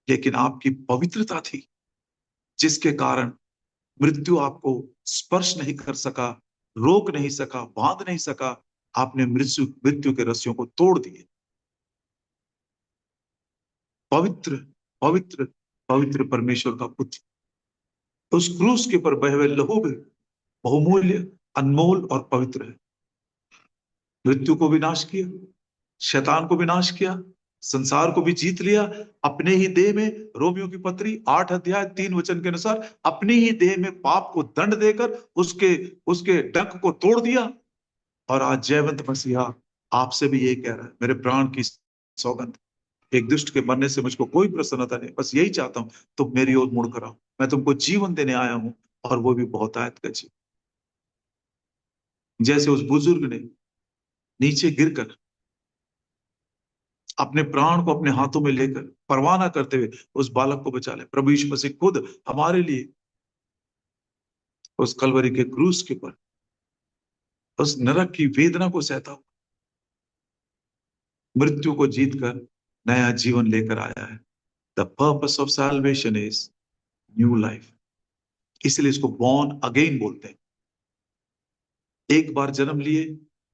लेकिन आपकी पवित्रता थी जिसके कारण मृत्यु आपको स्पर्श नहीं कर सका, रोक नहीं सका, बांध नहीं सका। आपने मृत्यु मृत्यु के रस्सियों को तोड़ दिए। पवित्र पवित्र पवित्र परमेश्वर का पुत्र उस क्रूस के पर बहे हुए लहू में बहुमूल्य, अनमोल और पवित्र है। मृत्यु को विनाश किया, शैतान को विनाश किया, संसार को भी जीत लिया अपने ही देह में। रोमियो की पत्री 8 अध्याय 3 वचन के अनुसार अपनी ही देह में पाप को दंड देकर उसके उसके डंक को तोड़ दिया। और आज जयवंत मसीहा आपसे भी यही कह रहा है, मेरे प्राण की सौगंध, एक दुष्ट के मरने से मुझको कोई प्रसन्नता नहीं, बस यही चाहता हूं तुम मेरी ओर मुड़ कर आओ। मैं तुमको जीवन देने आया हूं, और वो भी बहुतायत का जीवन। जैसे उस बुजुर्ग ने नीचे गिरकर अपने प्राण को अपने हाथों में लेकर परवाह ना करते हुए उस बालक को बचा ले, प्रभु यीशु मसीह खुद हमारे लिए उस कलवरी के क्रूस के पर उस नरक की वेदना को सहता हुआ मृत्यु को जीतकर नया जीवन लेकर आया है। The purpose of salvation is new life. इसलिए इसको बॉर्न अगेन बोलते हैं। एक बार जन्म लिए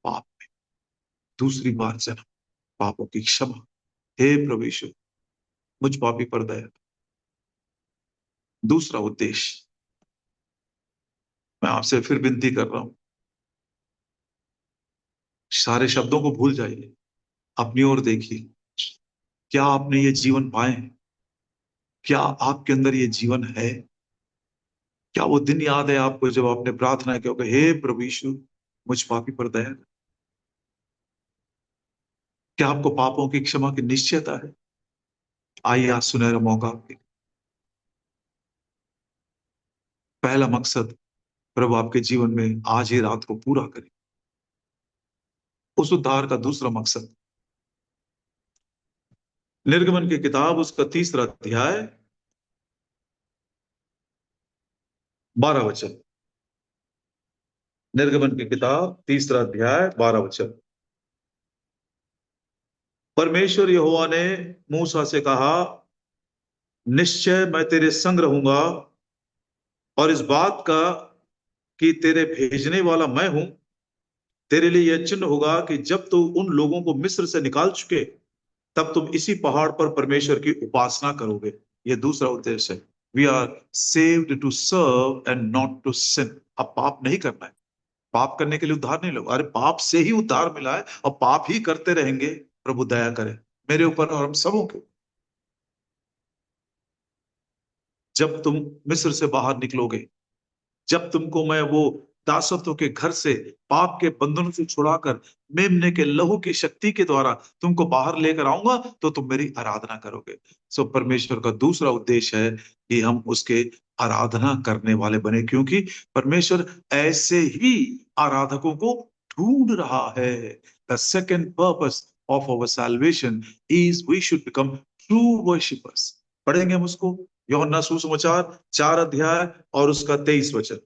पाप में, दूसरी बार जन्म पापों की क्षमा। हे प्रभु यीशु, मुझ पापी पर दया। दूसरा उद्देश्य, मैं आपसे फिर विनती कर रहा हूं, सारे शब्दों को भूल जाइए, अपनी ओर देखिए। क्या आपने ये जीवन पाए हैं? क्या आपके अंदर ये जीवन है? क्या वो दिन याद है आपको जब आपने प्रार्थना किया होगा, हे प्रभु यीशु मुझ पापी पर दया? क्या आपको पापों की क्षमा की निश्चयता है? आइए आज सुनहरा मौका। पहला मकसद, प्रभु आपके जीवन में आज ही रात को पूरा करे। उस उद्धार का दूसरा मकसद, निर्गमन की किताब उसका 3 अध्याय 12 वचन। निर्गमन की किताब 3 अध्याय 12 वचन। परमेश्वर यहोवा ने मूसा से कहा, निश्चय मैं तेरे संग रहूंगा, और इस बात का कि तेरे भेजने वाला मैं हूं, तेरे लिए यह चिन्ह होगा कि जब तू उन लोगों को मिस्र से निकाल चुके, तब तुम इसी पहाड़ पर परमेश्वर की उपासना करोगे। यह दूसरा उद्देश्य है। We are saved to serve and not to sin. अब पाप नहीं करना है, पाप करने के लिए उद्धार नहीं लो। अरे पाप से ही उद्धार मिला है और पाप ही करते रहेंगे। प्रभु दया करे मेरे ऊपर और हम सबों के। जब तुम मिस्र से बाहर निकलोगे, जब तुमको मैं वो दासत्व के घर से, पाप के बंधनों से छुड़ाकर मेमने के लहू की शक्ति के द्वारा तुमको बाहर लेकर आऊंगा, तो तुम मेरी आराधना करोगे। सो परमेश्वर का दूसरा उद्देश्य है कि हम उसके आराधना करने वाले बने, क्योंकि परमेश्वर ऐसे ही आराधकों को ढूंढ रहा है। The second purpose of our salvation is we should become true worshippers. पढ़ेंगे हम उसको, यूहन्ना सुसमाचार 4 अध्याय और उसका 23 वचन।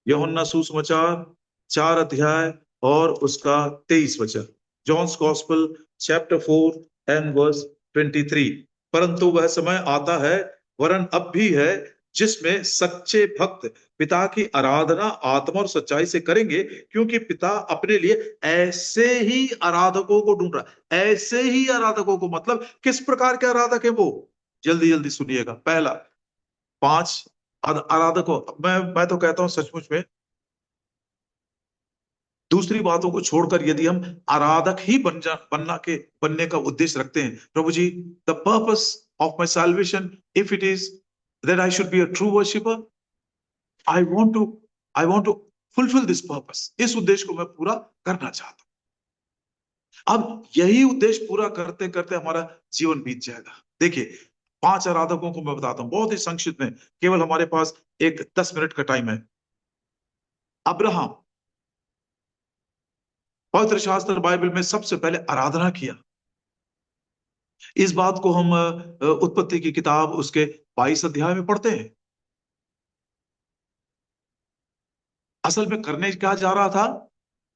यूहन्ना सुसमाचार 4 अध्याय और उसका 23 वचन। John's gospel chapter 4 and verse 23। परंतु वह समय आता है, वरन अब भी है, जिसमें सच्चे भक्त पिता की आराधना आत्मा और सच्चाई से करेंगे, क्योंकि पिता अपने लिए ऐसे ही आराधकों को ढूंढ रहा है। ऐसे ही आराधकों को, मतलब किस प्रकार के आराधक है वो? जल्दी जल्दी सुनिएगा। पहला, 5 आराधकों। मैं तो कहता हूं सचमुच में, दूसरी बातों को छोड़कर यदि हम आराधक ही बनने का उद्देश्य रखते हैं, प्रभु जी, the purpose of my salvation, if it is that I should be a true worshipper, I want to fulfil this purpose. इस उद्देश्य को मैं पूरा करना चाहता हूं। अब यही उद्देश्य पूरा करते करते हमारा जीवन बीत जाएगा। देखिए, 5 आराधकों को मैं बताता हूं बहुत ही संक्षिप्त में, केवल हमारे पास एक 10 मिनट का टाइम है। अब्राहम, पवित्र शास्त्र बाइबल में सबसे पहले आराधना किया। इस बात को हम उत्पत्ति की किताब उसके 22 अध्याय में पढ़ते हैं। असल में करने क्या जा रहा था?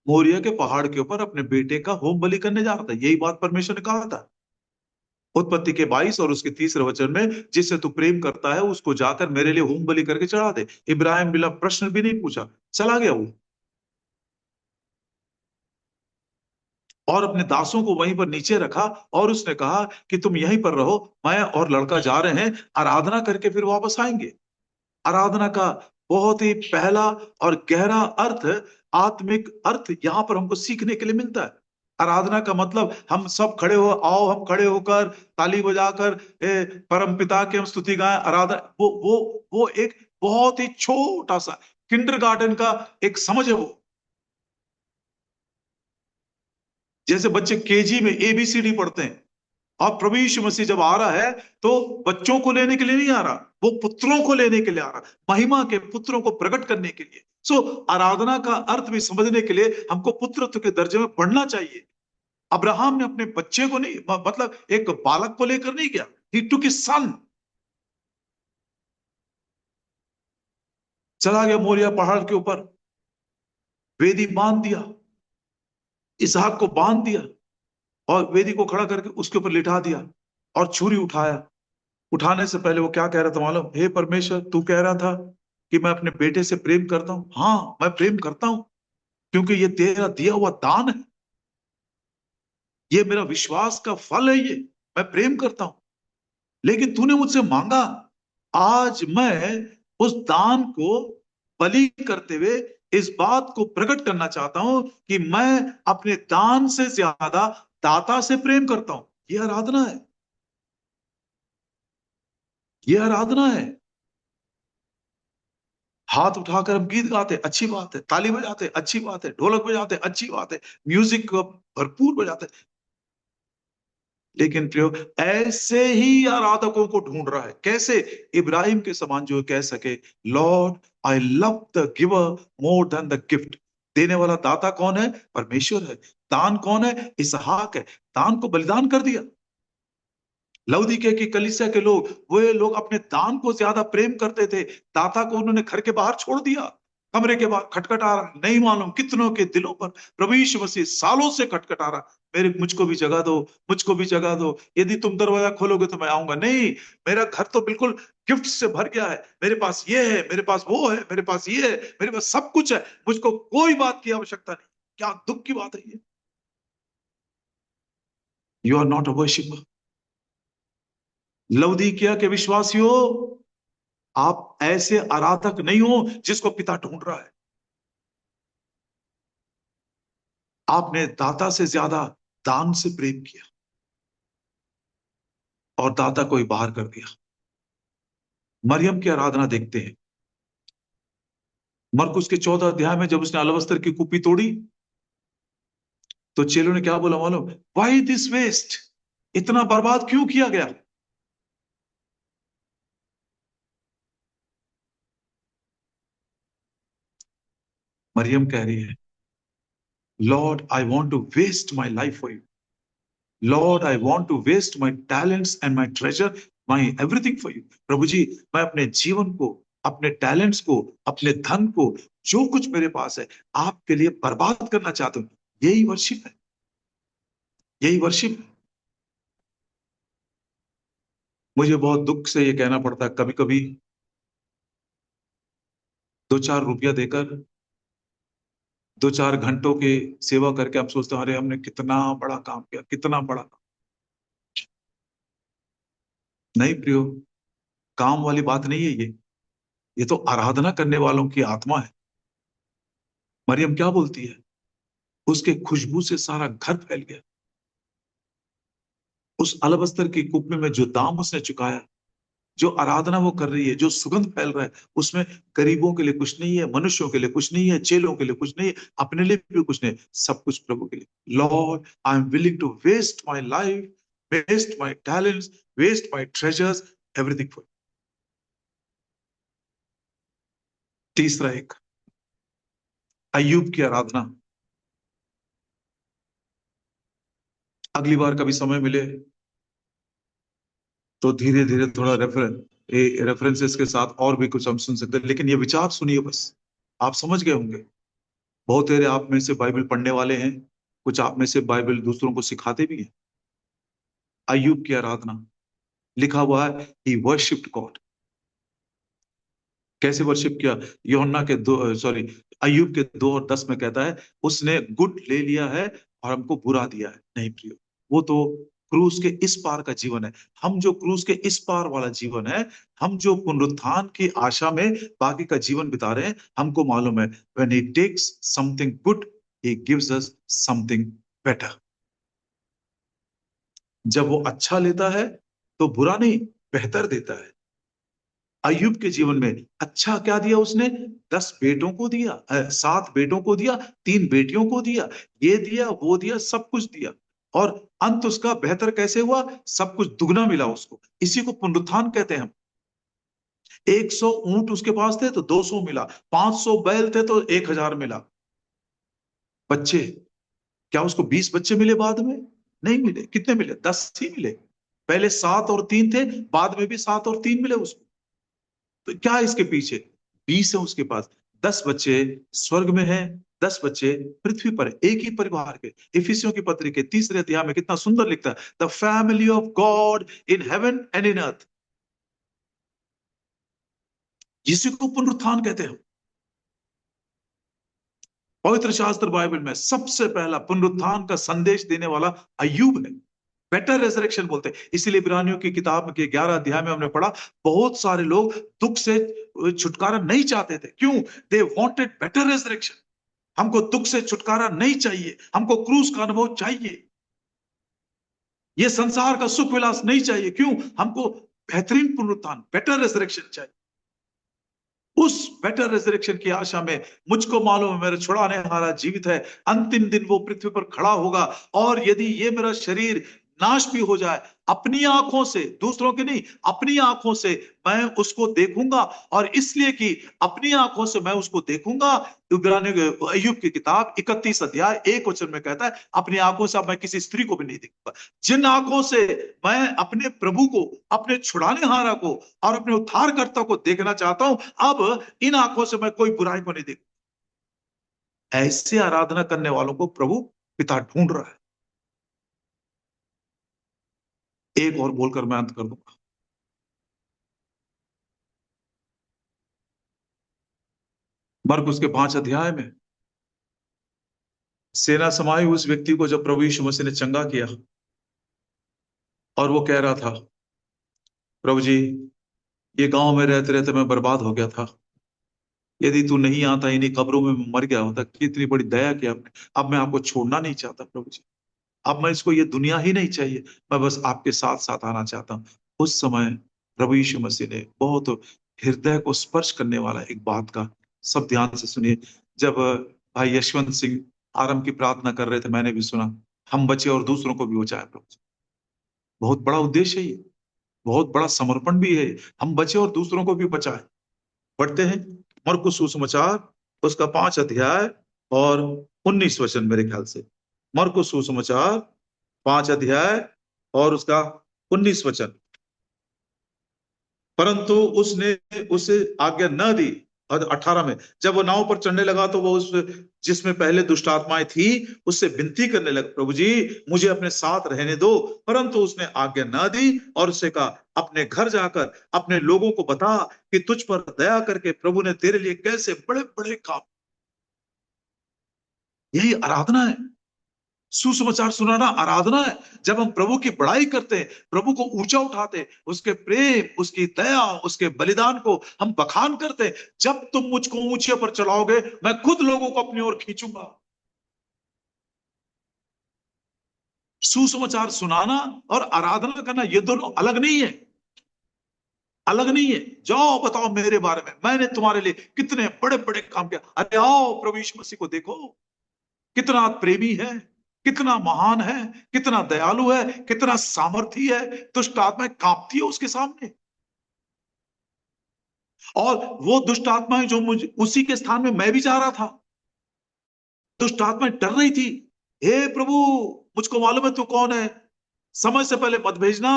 मोरिया के पहाड़ के ऊपर अपने बेटे का होम बलि करने जा रहा था। यही बात परमेश्वर ने कहा था उत्पत्ति के 22 और उसके 30 वचन में, जिससे तू प्रेम करता है उसको जाकर मेरे लिए होम बलि करके चढ़ा दे। इब्राहिम बिना प्रश्न भी नहीं पूछा, चला गया वो, और अपने दासों को वहीं पर नीचे रखा और उसने कहा कि तुम यहीं पर रहो, मैं और लड़का जा रहे हैं, आराधना करके फिर वापस आएंगे। आराधना का बहुत ही पहला और गहरा अर्थ, आत्मिक अर्थ यहां पर हमको सीखने के लिए मिलता है। आराधना का मतलब हम सब खड़े हो, आओ हम खड़े होकर ताली बजाकर परम पिता की हम स्तुति गाएं। आराधना वो एक बहुत ही छोटा सा किंडरगार्टन का एक समझ है वो। जैसे बच्चे केजी में एबीसीडी पढ़ते हैं, और प्रभु यीशु मसीह जब आ रहा है तो बच्चों को लेने के लिए नहीं आ रहा, वो पुत्रों को लेने के लिए आ रहा, महिमा के पुत्रों को प्रकट करने के लिए। सो आराधना का अर्थ भी समझने के लिए हमको पुत्रत्व के दर्जे में पढ़ना चाहिए। अब्राहम ने अपने बच्चे को नहीं, मतलब एक बालक को लेकर नहीं गया, ही टुक हिज सन, चला गया मोरिया पहाड़ के ऊपर, वेदी बांध दिया, इसहाक को बांध दिया और वेदी को खड़ा करके उसके ऊपर लिटा दिया और छुरी उठाया। उठाने से पहले वो क्या कह रहा था मालूम? हे परमेश्वर, तू कह रहा था कि मैं अपने बेटे से प्रेम करता हूं। हाँ, मैं प्रेम करता हूं, क्योंकि ये तेरा दिया हुआ दान है, ये मेरा विश्वास का फल है, ये मैं प्रेम करता हूं। लेकिन तूने मुझसे मांगा, आज मैं उस दान को बलि करते हुए इस बात को प्रकट करना चाहता हूं कि मैं अपने दान से ज्यादा दाता से प्रेम करता हूं। ये आराधना है, ये आराधना है। हाथ उठाकर हम गीत गाते, अच्छी बात है, ताली बजाते, अच्छी बात है, ढोलक बजाते, अच्छी बात है, म्यूजिक भरपूर बजाते, लेकिन प्रियो ऐसे ही आराधकों को ढूंढ रहा है। कैसे? इब्राहिम के समान जो कह सके, Lord I love the giver more than the gift. देने वाला दाता कौन है? परमेश्वर है। दान कौन है? इसहाक है। दान को बलिदान कर दिया। लौदीके की कलीसिया के लोग, वे लोग अपने दान को ज्यादा प्रेम करते थे, दाता को उन्होंने घर के बाहर छोड़ दिया। कमरे के बाहर खटखटा रहा, नहीं मालूम कितनों के दिलों पर प्रभु यीशु मसीह सालों से खटखटा रहा, मेरे मुझको भी जगह दो, मुझको भी जगह दो, यदि तुम दरवाजा खोलोगे तो मैं आऊंगा। नहीं, मेरा घर तो बिल्कुल गिफ्ट से भर गया है, मेरे पास ये है, मेरे पास वो है, मेरे पास ये है, मेरे पास सब कुछ है, मुझको कोई बात की आवश्यकता नहीं। क्या दुख की बात है ये! You are not a worshipper. लौदीकिया के विश्वासियों, आप ऐसे आराधक नहीं हो जिसको पिता ढूंढ रहा है। आपने दाता से ज्यादा दान से प्रेम किया और दाता को ही बाहर कर दिया। मरियम की आराधना देखते हैं, मरकुस के 14 अध्याय में, जब उसने अलवस्त्र की कुप्पी तोड़ी तो चेलों ने क्या बोला मालूम? Why this waste? इतना बर्बाद क्यों किया गया? मरियम कह रही है, Lord I want to waste my life for you. Lord I want to waste my talents and my treasure, my everything for you. प्रभु जी, मैं अपने जीवन को, अपने टैलेंट्स को, अपने धन को, जो कुछ मेरे पास है, आपके लिए बर्बाद करना चाहता हूं। यही वर्शिप है, यही वर्शिप है। मुझे बहुत दुख से ये कहना पड़ता है, कभी कभी 2-4 रुपया देकर 2-4 घंटों के सेवा करके आप सोचते हैं, अरे हमने कितना बड़ा काम किया, कितना बड़ा काम। नहीं प्रियो, काम वाली बात नहीं है ये तो आराधना करने वालों की आत्मा है। मरियम क्या बोलती है? उसके खुशबू से सारा घर फैल गया। उस अलबस्तर की कुप्पी में जो दाम उसने चुकाया, जो आराधना वो कर रही है, जो सुगंध फैल रहा है, उसमें गरीबों के लिए कुछ नहीं है, मनुष्यों के लिए कुछ नहीं है, चेलों के लिए कुछ नहीं है, अपने लिए भी कुछ नहीं, सब कुछ प्रभु के लिए। Lord I am willing to waste my life, waste my talents, waste my treasures, everything for. तीसरा एक, अय्यूब की आराधना। अगली बार कभी समय मिले तो धीरे धीरे थोड़ा रेफरेंसेस के साथ और भी कुछ हम सुन सकते हैं, लेकिन ये विचार सुनिए बस। आप समझ गए होंगे। बहुत सारे आप में से बाइबल पढ़ने वाले हैं, कुछ आप में से बाइबल दूसरों को सिखाते भी हैं। अय्यूब की आराधना लिखा हुआ है, ही वर्शिप्ड गॉड। कैसे वर्शिप किया? यूहन्ना के 2 सॉरी अय्यूब के 2:10 में कहता है, उसने गुड ले लिया है और हमको बुरा दिया है। नहीं प्रियो, वो तो क्रूस के इस पार का जीवन है। हम जो क्रूस के इस पार वाला जीवन है, हम जो पुनरुत्थान की आशा में बाकी का जीवन बिता रहे हैं, हमको मालूम है when he takes something good he gives us something better. जब वो अच्छा लेता है तो बुरा नहीं, बेहतर देता है। अय्यूब के जीवन में अच्छा क्या दिया उसने? 10 बेटों को दिया, 7 बेटों को दिया, 3 बेटियों को दिया, ये दिया वो दिया, सब कुछ दिया। और अंत उसका बेहतर कैसे हुआ? सब कुछ दुगना मिला उसको। इसी को पुनरुत्थान कहते हैं हम। 100 ऊंट उसके पास थे तो 200 मिला, 500 बैल थे तो 1000 मिला। बच्चे, क्या उसको 20 बच्चे मिले बाद में? नहीं मिले। कितने मिले? 10 ही मिले। पहले 7 और 3 थे, बाद में भी 7 और 3 मिले उसको। तो क्या है इसके पीछे? 20 है उसके पास। 10 बच्चे स्वर्ग में हैं, 10 बच्चे पृथ्वी पर है, एक ही परिवार के। इफिसियों की पत्री के 3 अध्याय में कितना सुंदर लिखता है, the family of God in heaven and in earth. जिसी को पुनरुत्थान कहते हैं। पवित्र शास्त्र बाइबल में सबसे पहला पुनरुत्थान का संदेश देने वाला अय्यूब है। बेटर रेजरेक्शन बोलते हैं। इसीलिए इब्रानियों की किताब के 11 अध्याय में हमने पढ़ा, बहुत सारे लोग दुख से छुटकारा नहीं चाहते थे। क्यों? They wanted better resurrection. हमको दुख से छुटकारा नहीं चाहिए, हमको क्रूस का अनुभव चाहिए। ये संसार का सुख विलास नहीं चाहिए। क्यों? हमको बेहतरीन पुनरुत्थान, बेटर रेजरेक्शन चाहिए। उस बेटर रेजरेक्शन की आशा में मुझको मालूम है मेरा छुड़ाने हारा जीवित है। अंतिम दिन वो पृथ्वी पर खड़ा होगा, और यदि ये मेरा शरीर नाश भी हो जाए, अपनी आंखों से, दूसरों की नहीं, अपनी आंखों से मैं उसको देखूंगा। और इसलिए कि अपनी आंखों से मैं उसको देखूंगा, इब्रानियों अय्यूब की किताब 31 अध्याय 1 वचन में कहता है, अपनी आंखों से अब मैं किसी स्त्री को भी नहीं देखूंगा। जिन आंखों से मैं अपने प्रभु को, अपने छुड़ाने हारा को और अपने उद्धारकर्ता को देखना चाहता हूं, अब इन आंखों से मैं कोई बुराई को नहीं देखूंगा। ऐसे आराधना करने वालों को प्रभु पिता ढूंढ रहा है। एक और बोलकर मैं अंत कर दूंगा। मरकुस के 5 अध्याय में सेना समाई उस व्यक्ति को जब प्रभु यीशु मसीह ने चंगा किया, और वो कह रहा था, प्रभु जी, ये गांव में रहते रहते मैं बर्बाद हो गया था। यदि तू नहीं आता, इन्हीं कब्रों में मैं मर गया होता। कितनी बड़ी दया की आपने। अब मैं आपको छोड़ना नहीं चाहता प्रभु जी। अब मैं इसको ये दुनिया ही नहीं चाहिए, मैं बस आपके साथ साथ आना चाहता हूँ। उस समय प्रभु यीशु मसीह ने बहुत हृदय को स्पर्श करने वाला एक बात का, सब ध्यान से सुनिए। जब भाई यशवंत सिंह आरंभ की प्रार्थना कर रहे थे, मैंने भी सुना, हम बचे और दूसरों को भी बचाए प्रभु जी। बहुत बड़ा उद्देश्य है ये, बहुत बड़ा समर्पण भी है। हम बचे और दूसरों को भी बचाए। पढ़ते हैं मरकुस सुसमाचार उसका 5 अध्याय और 19 वचन, मेरे ख्याल से मरकुस सुसमाचार 5 अध्याय और उसका 19 वचन। परंतु उसने उसे आज्ञा न दी। और 18 में, जब वो नाव पर चढ़ने लगा तो वो उस जिसमें पहले दुष्ट आत्माएं थी उससे विनती करने लगा, प्रभु जी मुझे अपने साथ रहने दो। परंतु उसने आज्ञा न दी और उससे कहा, अपने घर जाकर अपने लोगों को बता कि तुझ पर दया करके प्रभु ने तेरे लिए कैसे बड़े बड़े काम। यही आराधना है। सुसमाचार सुनाना आराधना है। जब हम प्रभु की बड़ाई करते हैं, प्रभु को ऊंचा उठाते हैं, उसके प्रेम, उसकी दया, उसके बलिदान को हम बखान करते हैं। जब तुम मुझको ऊंचे पर चलाओगे, मैं खुद लोगों को अपनी ओर खींचूंगा। सुसमाचार सुनाना और आराधना करना, ये दोनों अलग नहीं है, अलग नहीं है। जाओ बताओ मेरे बारे में, मैंने तुम्हारे लिए कितने बड़े बड़े काम किया। अरे आओ प्रभु यीशु मसीह को देखो, कितना प्रेमी है, कितना महान है, कितना दयालु है, कितना सामर्थी है। दुष्ट आत्माएं कांपती है उसके सामने। और वो दुष्ट आत्माएं जो मुझे, उसी के स्थान में मैं भी जा रहा था, दुष्ट आत्माएं डर रही थी। हे प्रभु, मुझको मालूम है तू कौन है, समय से पहले मत भेजना।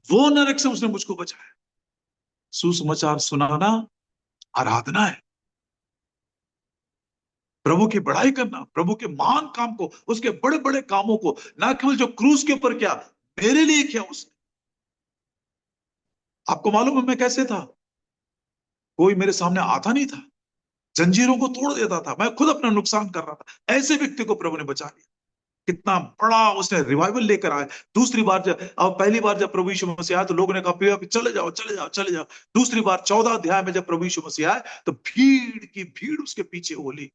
वो नरक से उसने मुझको बचाया। सुसमाचार सुनाना आराधना है। प्रभु की बड़ाई करना, प्रभु के महान काम को, उसके बड़े बड़े कामों को, ना केवल जो क्रूस के ऊपर किया, मेरे लिए किया उसने। आपको मालूम है मैं कैसे था? कोई मेरे सामने आता नहीं था, जंजीरों को तोड़ देता था, मैं खुद अपना नुकसान कर रहा था। ऐसे व्यक्ति को प्रभु ने बचा लिया। कितना बड़ा उसने रिवाइवल लेकर आया। दूसरी बार अब पहली बार जब प्रभु यीशु मसीह आया तो लोगों ने कहा प्रिया चले जाओ चले जाओ चले जाओ। दूसरी बार 14 अध्याय में जब प्रभु यीशु मसीह आया तो भीड़ की भीड़ उसके पीछे होली।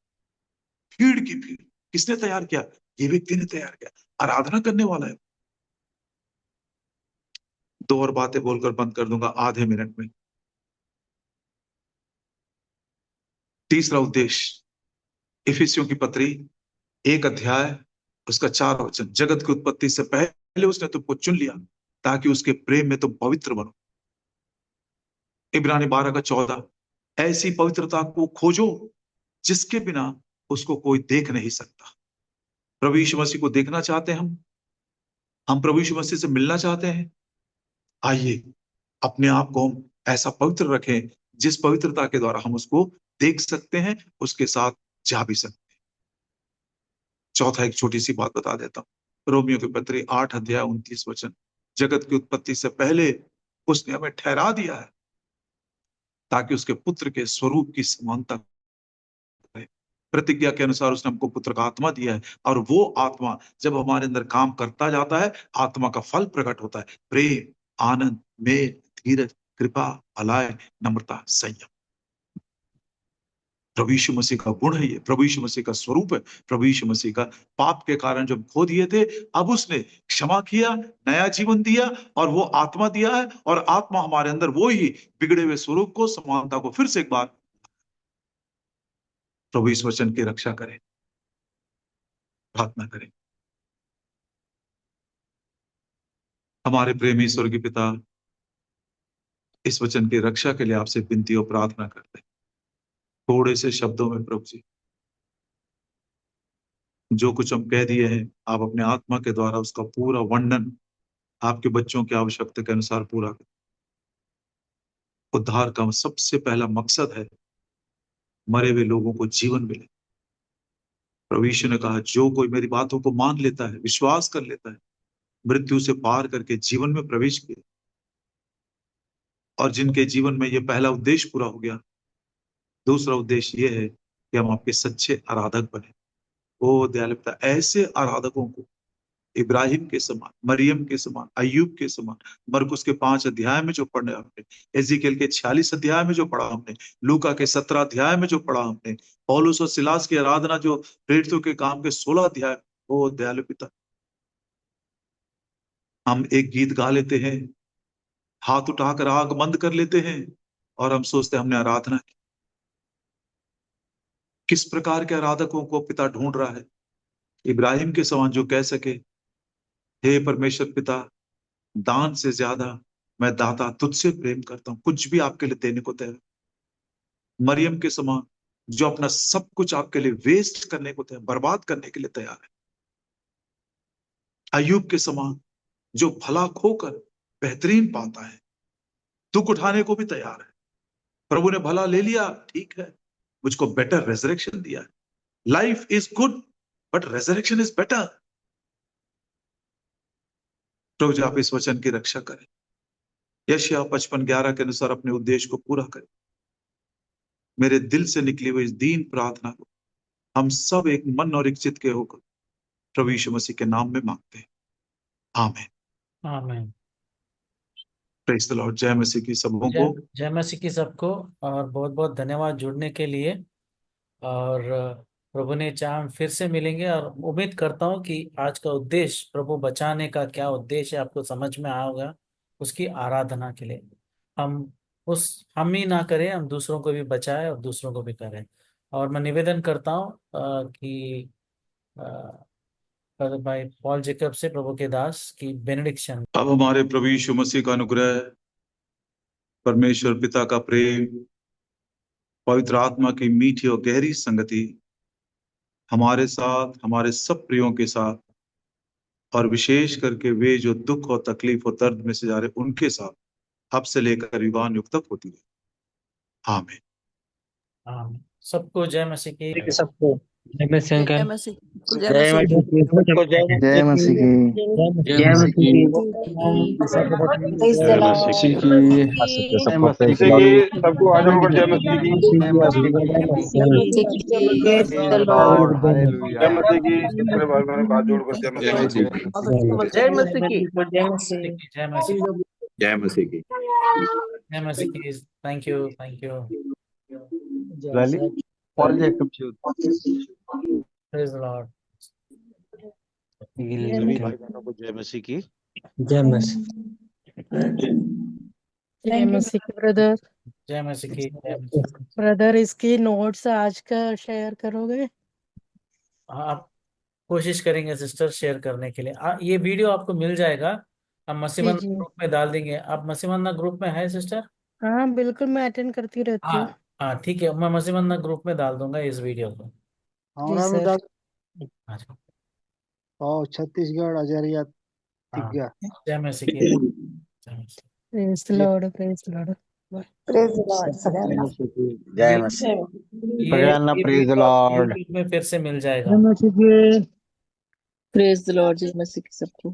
भीड़ की भीड़। किसने तैयार किया? ये व्यक्ति ने तैयार किया। आराधना करने वाला है। दो और बातें बोलकर बंद कर दूंगा आधे मिनट में। तीसरा उद्देश्य, इफिसियों की पत्री 1 अध्याय उसका 4 वचन, जगत की उत्पत्ति से पहले उसने तुमको चुन लिया ताकि उसके प्रेम में तुम पवित्र बनो। इब्रानी 12 का 14, ऐसी पवित्रता को खोजो जिसके बिना उसको कोई देख नहीं सकता। प्रभु यीशु मसीह को देखना चाहते हैं हम प्रभु यीशु मसीह से मिलना चाहते हैं। आइए अपने आप को हम ऐसा पवित्र रखें जिस पवित्रता के द्वारा हम उसको देख सकते हैं, उसके साथ जा भी सकते हैं। चौथा एक छोटी सी बात बता देता हूं। रोमियो की पत्री 8 अध्याय 29 वचन, जगत की उत्पत्ति से पहले उसने हमें ठहरा दिया है ताकि उसके पुत्र के स्वरूप की समानता करे। प्रतिज्ञा के अनुसार उसने हमको पुत्र का आत्मा दिया है, और वो आत्मा जब हमारे अंदर काम करता जाता है, आत्मा का फल प्रकट होता है। प्रेम, आनंद, मेल, धीरज, कृपा, भलाई, नम्रता, संयम। प्रभु यीशु मसीह का गुण है ये, प्रभु यीशु मसीह का स्वरूप है। प्रभु यीशु मसीह का पाप के कारण जब खो दिए थे, अब उसने क्षमा किया, नया जीवन दिया, और वो आत्मा दिया है, और आत्मा हमारे अंदर वो ही बिगड़े हुए स्वरूप को, समानता को फिर से एक बार। प्रभु इस वचन की रक्षा करें, प्रार्थना करें। हमारे प्रेमी स्वर्गीय पिता, इस वचन की रक्षा के लिए आपसे विनती और प्रार्थना करते हैं। थोड़े से शब्दों में प्रभु जी जो कुछ हम कह दिए हैं, आप अपने आत्मा के द्वारा उसका पूरा वर्णन आपके बच्चों की आवश्यकता के अनुसार पूरा करें। उद्धार का सबसे पहला मकसद है मरे हुए लोगों को जीवन मिले। प्रभु यीशु ने कहा जो कोई मेरी बातों को मान लेता है, विश्वास कर लेता है, मृत्यु से पार करके जीवन में प्रवेश किया। और जिनके जीवन में यह पहला उद्देश्य पूरा हो गया, दूसरा उद्देश्य यह है कि हम आपके सच्चे आराधक बने। ओ दयालु पिता, ऐसे आराधकों को इब्राहिम के समान, मरियम के समान, अय्यूब के समान, मरकुस के 5 अध्याय में जो पढ़ा हमने, एजिकेल के 46 अध्याय में जो पढ़ा हमने, लूका के 17 अध्याय में जो पढ़ा हमने, पौलुस और सिलास की आराधना जो प्रेरितों के काम के 16 अध्याय। ओ दयालु पिता, हम एक गीत गा लेते हैं, हाथ उठाकर आग बंद कर लेते हैं, और हम सोचते हैं हमने आराधना की। किस प्रकार के आराधकों को पिता ढूंढ रहा है? इब्राहिम के समान जो कह सके, हे परमेश्वर पिता, दान से ज्यादा मैं दाता तुझसे प्रेम करता हूं, कुछ भी आपके लिए देने को तैयार। मरियम के समान जो अपना सब कुछ आपके लिए वेस्ट करने को तैयार, बर्बाद करने के लिए तैयार है। अय्यूब के समान जो भला खोकर बेहतरीन पाता है, दुख उठाने को भी तैयार है। प्रभु ने भला ले लिया, ठीक है, मुझको बेटर रेजरेक्शन दिया है। Life is good but resurrection is better. प्रभु जी आप इस वचन की रक्षा करें, यशायाह 55:11 के अनुसार अपने उद्देश्य को पूरा करें। मेरे दिल से निकली हुई इस दीन प्रार्थना को हम सब एक मन और एक चित्त के होकर प्रभु यीशु मसीह के नाम में मांगते हैं, आमीन। आमीन। Praise the Lord. जय मसीह की सबों को। जय मसीह की सबको, और बहुत बहुत धन्यवाद जुड़ने के लिए। और प्रभु ने चाहा हम फिर से मिलेंगे, और उम्मीद करता हूँ कि आज का उद्देश्य, प्रभु बचाने का क्या उद्देश्य है, आपको समझ में आया होगा। उसकी आराधना के लिए हम ही ना करें, हम दूसरों को भी बचाएं और दूसरों को भी करें। और मैं निवेदन करता हूँ कि भाई पॉल जेकब से, प्रभु के दास की बेनेडिक्शन। अब हमारे प्रभु यीशु मसीह का अनुग्रह, परमेश्वर पिता का प्रेम, पवित्र आत्मा की मीठी और गहरी संगति हमारे साथ, हमारे सब प्रियों के साथ, और विशेष करके वे जो दुख और तकलीफ और दर्द में से जा रहे उनके साथ अब से लेकर युगान युग तक होती है। आमीन। सबको जय मसीह की। सबको जय मसीह अंकल। जय मसीह। जय मसीह सबको जय मसीह की जय मसीह Praise the Lord. मसीह की जय मसीह सबको आ जाओ जय मसीह की जय मसीह Praise the Lord. जय मसीह की सबके भाई बहनों को हाथ जोड़कर जय मसीह जय मसीह की। जय मसीह की। जय मसीह की। जय मसीह की। Thank you, thank you. Praise the Lord. सभी भाई बहनों को जय मसीह की। जय मसीह। जय मसीह की ब्रदर। जय मसीह की। जय मसीह। ब्रदर इसकी नोट्स आज का शेयर करोगे? आप कोशिश करेंगे सिस्टर शेयर करने के लिए। ये वीडियो आपको मिल जाएगा, हम जी मसीबंद जी ग्रुप में डाल देंगे। आप मसीबंद ग्रुप में है सिस्टर? हाँ बिल्कुल, मैं अटेंड करती रहती हूँ। हाँ ठीक है, मैं मसीबंद ग्रुप में डाल दूंगा इस वीडियो को। जी सर। अच्छा। छत्तीसगढ़ अजरिया तिग्गा। जय मसीह की। जय Masih. Praise the Lord, praise the Lord. Praise the Lord. सगळ्यांना. जय मसीह सगळ्यांना प्रेज द लॉर्ड। YouTube में फिर से मिल जाएगा। Praise the Lord. जय मसीह की सबको।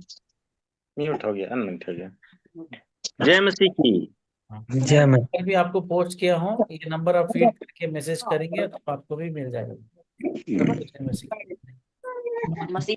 म्यूट हो गया, अनम्यूट हो गया। जय मसीह की। जय मसीह। कल भी आपको पोस्ट किया हूँ, ये नंबर आप फीड करके मैसेज करेंगे तो आपको भी मिल जाएगा। जय मसीह की। मसीह